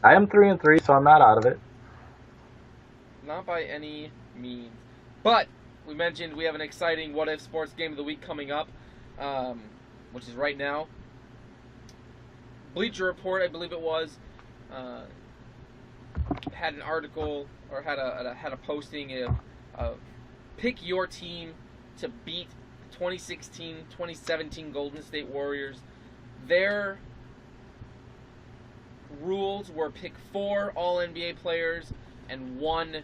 I am 3-3, so I'm not out of it. Not by any means. But we mentioned we have an exciting What If Sports Game of the Week coming up, which is right now. Bleacher Report, I believe it was, had an article or had a posting of pick your team to beat 2016-2017 Golden State Warriors. Their rules were pick 4 All-NBA players and 1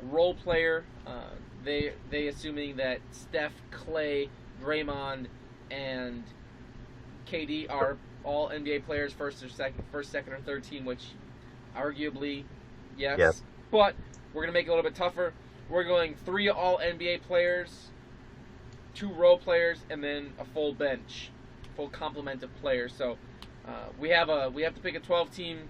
role player. They assuming that Steph, Clay, Draymond, and KD are all NBA players, first, second, or third team, which arguably, yes. But we're gonna make it a little bit tougher. We're going 3 All-NBA players, 2 role players, and then a full bench, full complement of players. So we have to pick a 12-team,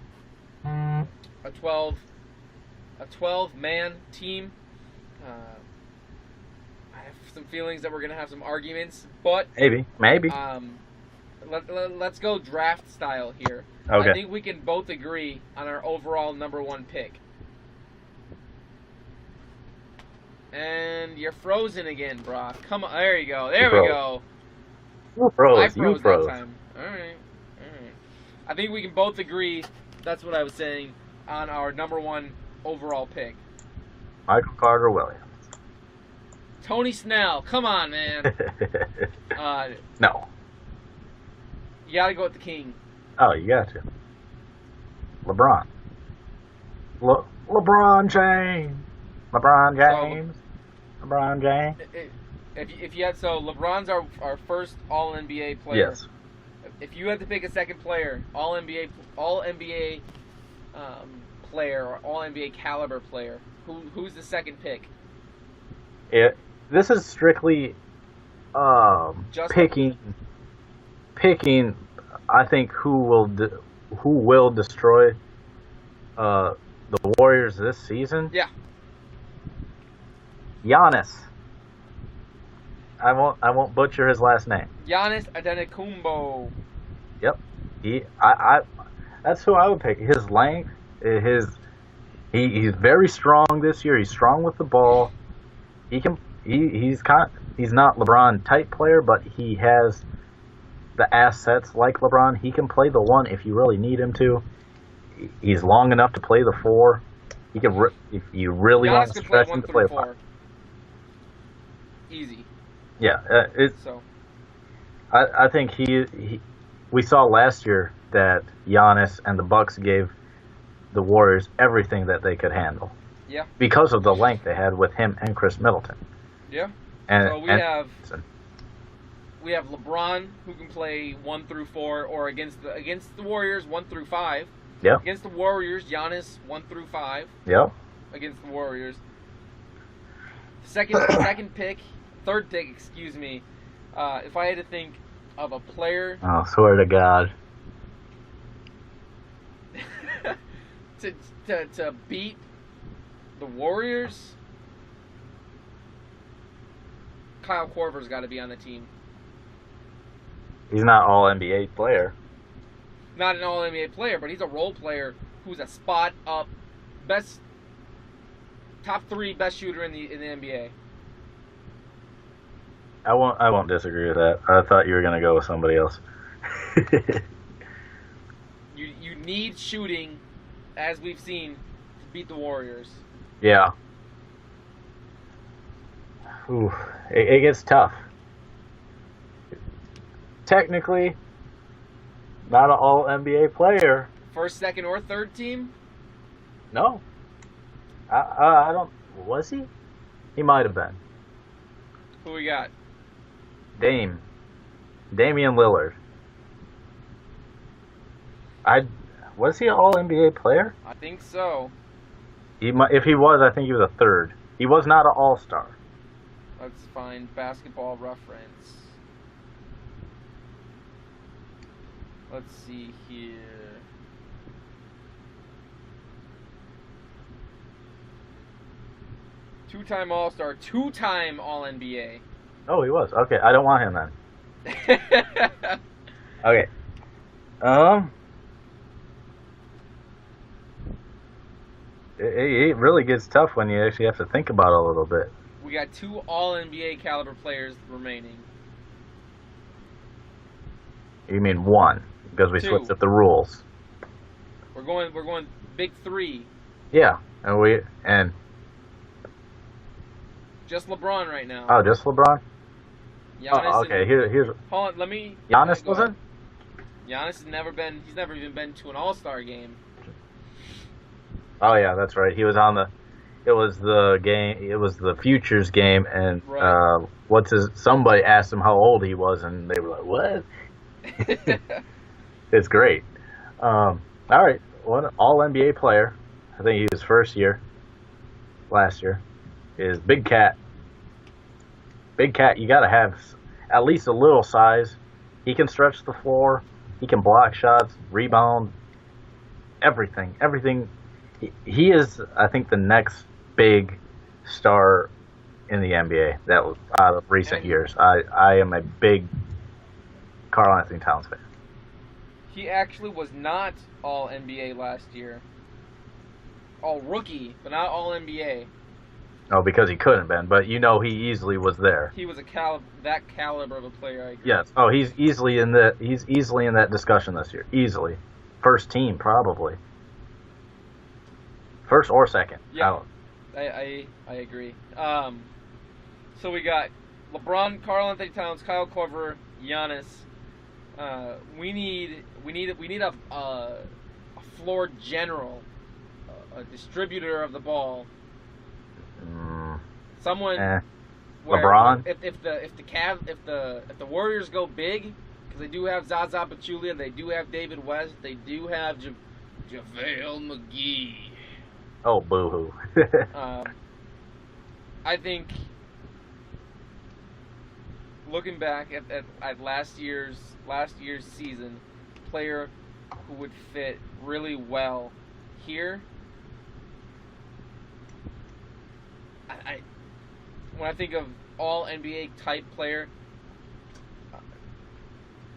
a 12-man team. I have some feelings that we're gonna have some arguments, but maybe. Let's go draft style here. Okay. I think we can both agree on our overall number 1 pick. And you're frozen again, Brock. Come on, there you go. There we go. You froze. I froze that time. All right. I think we can both agree. That's what I was saying on our number 1 overall pick. Michael Carter Williams. Tony Snell. Come on, man. No. You gotta go with the king. Oh, you got to. LeBron. LeBron James. LeBron James. If you had LeBron's our first All NBA player. Yes. If you had to pick a second player, All NBA player or All NBA caliber player, who's the second pick? This is strictly picking. I think who will destroy the Warriors this season. Yeah. Giannis. I won't butcher his last name. Giannis Antetokounmpo. Yep. That's who I would pick. His length, he's very strong this year. He's strong with the ball. He's not LeBron type player, but he has the assets like LeBron. He can play the 1 if you really need him to. He's long enough to play the 4. He can if you really Giannis want to stretch him to play 4. Easy. Yeah, I think we saw last year that Giannis and the Bucks gave the Warriors everything that they could handle. Yeah. Because of the length they had with him and Chris Middleton. Yeah. And so we have LeBron who can play 1 through 4, or against the Warriors 1 through 5. Yeah. Against the Warriors, Giannis 1 through 5. Yeah. Against the Warriors. Third pick, excuse me. If I had to think of a player. Oh, swear to God. to beat the Warriors, Kyle Korver's got to be on the team. He's not all NBA player. Not an all NBA player, but he's a role player who's a spot up, top 3 best shooter in the NBA. I won't disagree with that. I thought you were gonna go with somebody else. You need shooting, as we've seen, to beat the Warriors. Yeah. Ooh, it gets tough. Technically, not an all NBA player. First, second, or third team? No. I don't. Was he? He might have been. Who we got? Damian Lillard. I was he an All NBA player? I think so. If he was, I think he was a third. He was not an All Star. Let's find Basketball Reference. Let's see here. Two-time All-Star, two-time All-NBA. Oh, he was. Okay, I don't want him then. Okay. It really gets tough when you actually have to think about it a little bit. We got two All-NBA caliber players remaining. You mean one because we switched up the rules. We're going big three. Yeah, and just LeBron right now. Oh, just LeBron. Giannis okay. Here's. Hold on, let me. Giannis wasn't. Giannis has never been. He's never even been to an All-Star game. Oh yeah, that's right. He was on the. It was the game. It was the Futures game, and right. Somebody asked him how old he was, and they were like, "What?" It's great. All right, one All NBA player. I think he was first year. Last year is Big Cat. Big Cat, you got to have at least a little size. He can stretch the floor. He can block shots, rebound, everything. Everything. He is, I think, the next big star in the NBA that was out of recent years. I am a big Karl Anthony Towns fan. He actually was not All NBA last year. All rookie, but not All NBA. Oh, because he couldn't have been, but you know he easily was there. He was that caliber of a player. I agree. Yes. Oh, he's easily in that discussion this year. Easily, first team probably. First or second. Yeah, I agree. So we got LeBron, Karl Anthony Towns, Kyle Korver, Giannis. We need a floor general, a distributor of the ball. Someone. LeBron. If the Warriors go big, because they do have Zaza Pachulia, they do have David West, they do have JaVale McGee. Oh, boo-hoo. I think, looking back at last year's season, player who would fit really well here. When I think of All NBA type player,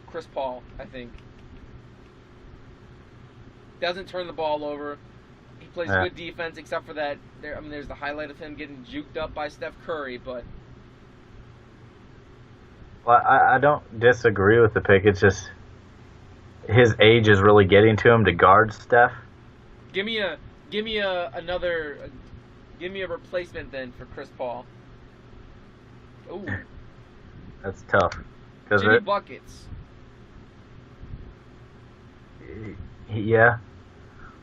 Chris Paul, I think, doesn't turn the ball over. He plays good defense, except for that. There's the highlight of him getting juked up by Steph Curry, but. Well, I don't disagree with the pick. It's just his age is really getting to him to guard Steph. Give me a replacement then for Chris Paul. Ooh. That's tough. Jimmy Buckets. Yeah.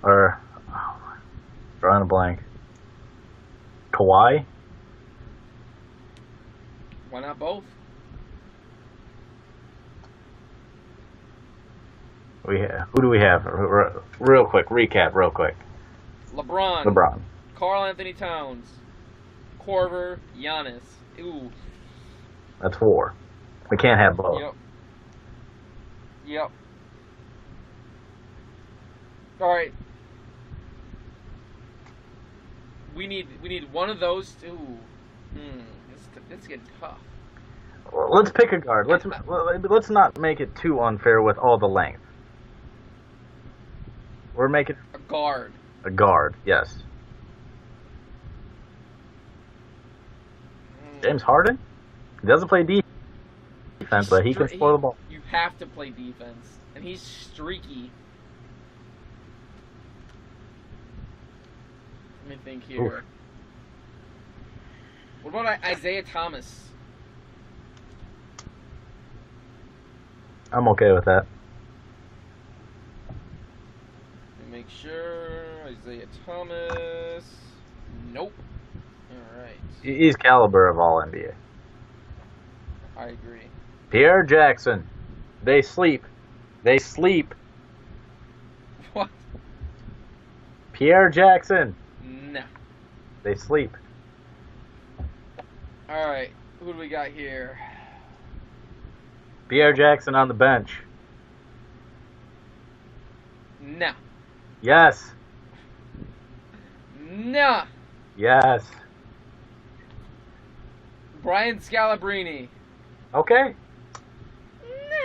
Or drawing a blank. Kawhi? Why not both? Who do we have? Real quick, recap real quick. LeBron. Karl Anthony Towns. Korver. Giannis. Ooh. That's 4. We can't have both. Yep. All right. We need one of those two. It's getting tough. Well, let's pick a guard. Let's not make it too unfair with all the length. We're making a guard. A guard, yes. James Harden? He doesn't play defense, but he can score the ball. You have to play defense, and he's streaky. Let me think here. Oof. What about Isaiah Thomas? I'm okay with that. Let me make sure. Isaiah Thomas. Nope. All right. He's caliber of All NBA. I agree. Pierre Jackson. They sleep. They sleep. What? Pierre Jackson. No. They sleep. All right. Who do we got here? Pierre Jackson on the bench. No. Yes. No. Yes. Brian Scalabrine. Okay.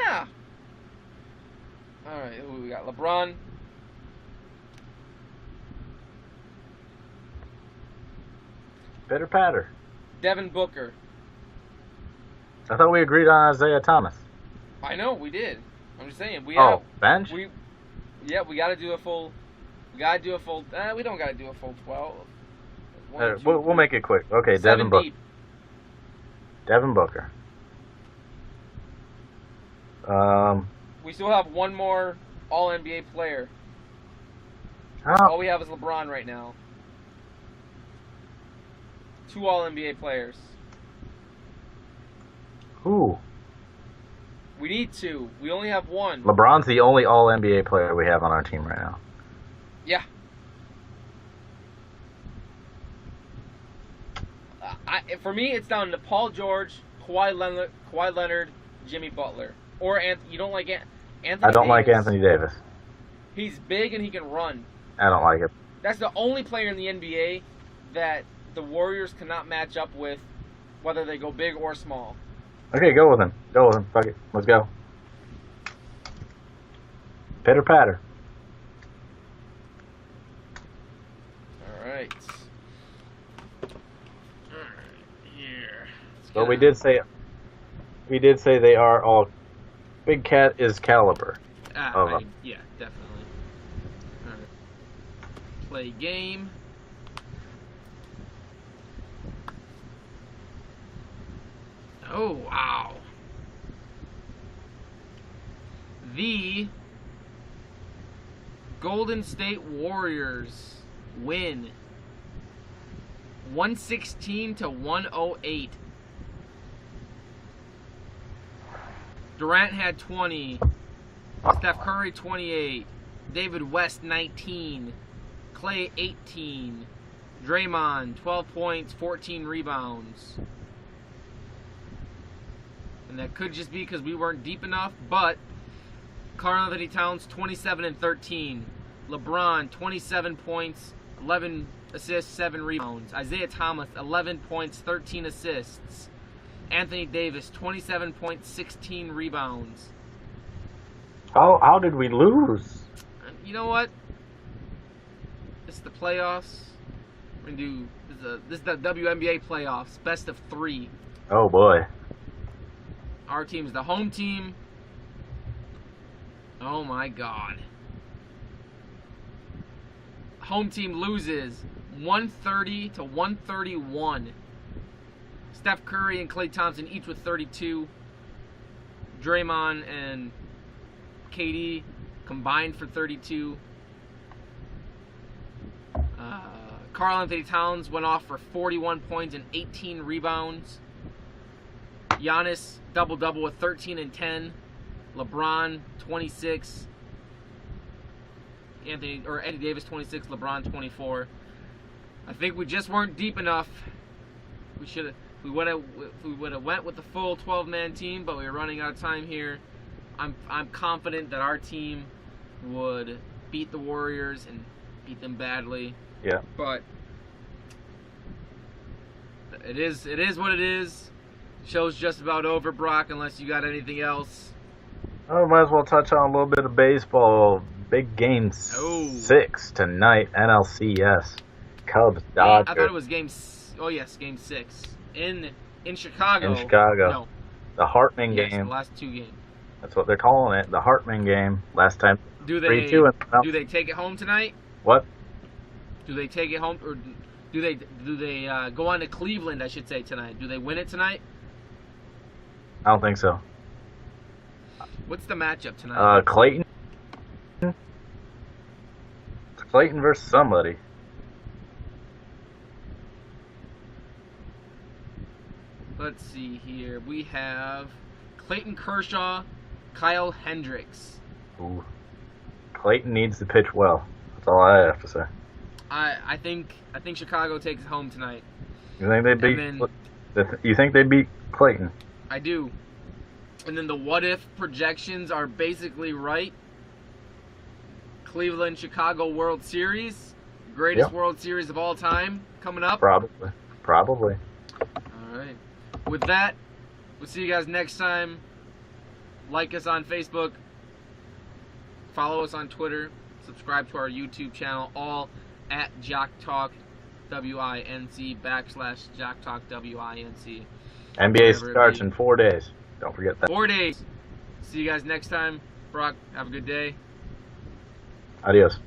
No. All right. Who we got? LeBron. Pitter patter. Devin Booker. I thought we agreed on Isaiah Thomas. I know we did. I'm just saying we Oh, have bench? we got to do a full. We got to do a full. We don't got to do a full 12. One, two, We'll three. make it quick. Okay, Seven Devin Booker. deep. Devin Booker. We still have one more All NBA player. Oh, All we have is LeBron right now. 2 All NBA players. who? We need 2. We only have 1. LeBron's the only All NBA player we have on our team right now. Yeah. For me, it's down to Paul George, Kawhi Leonard, Jimmy Butler, or you don't like Anthony. I don't Davis. like Anthony Davis. He's big and he can run. I don't like it. That's the only player in the NBA that the Warriors cannot match up with, whether they go big or small. Okay, go with him. Go with him. Fuck it. Let's go. Pitter patter. All right. Here. But we did say they are all. Big Cat is caliber. Yeah, definitely. All right. Play game. Oh, wow. The Golden State Warriors win 116 to 108. Durant had 20. Steph Curry 28. David West 19. Clay 18. Draymond 12 points, 14 rebounds. And that could just be because we weren't deep enough, but Karl Anthony Towns 27 and 13. LeBron 27 points, 11 assists, 7 rebounds. Isaiah Thomas 11 points, 13 assists. Anthony Davis 27 points, 16 rebounds. How did we lose? You know what? It's the playoffs. We're gonna do this is the WNBA playoffs, best of 3. Oh boy. Our team's the home team. Oh my god. Home team loses 130 to 131. Steph Curry and Klay Thompson each with 32. Draymond and KD combined for 32. Karl Anthony Towns went off for 41 points and 18 rebounds. Giannis double-double with 13 and 10. LeBron 26. Eddie Davis 26. LeBron 24. I think we just weren't deep enough. We would have went with the full 12-man team, but we were running out of time here. I'm confident that our team would beat the Warriors and beat them badly. Yeah. But it is what it is. Show's just about over, Brock, unless you got anything else. Oh, might as well touch on a little bit of baseball. Big game 6 tonight, NLCS. Cubs, Dodgers. I thought it was game 6 in Chicago. In Chicago. No. The Hartman Yes, game. the last 2 games. That's what they're calling it. The Hartman game. Last time. Do they 3-2 do they take it home tonight? What? Do they take it home, or do they go on to Cleveland? I should say tonight. Do they win it tonight? I don't think so. What's the matchup tonight? Clayton. Clayton versus somebody. let's see here. We have Clayton Kershaw, Kyle Hendricks. Ooh. Clayton needs to pitch well. That's all I have to say. I think Chicago takes it home tonight. You think they beat? You think they beat Clayton? I do. And then the what if projections are basically right. Cleveland Chicago World Series, greatest World Series of all time coming up. Probably. All right. With that, we'll see you guys next time. Like us on Facebook. Follow us on Twitter. Subscribe to our YouTube channel, all at Jock Talk, WINC / Jock Talk, WINC. NBA starts in 4 days. Don't forget that. 4 days. See you guys next time. Brock, have a good day. Adios.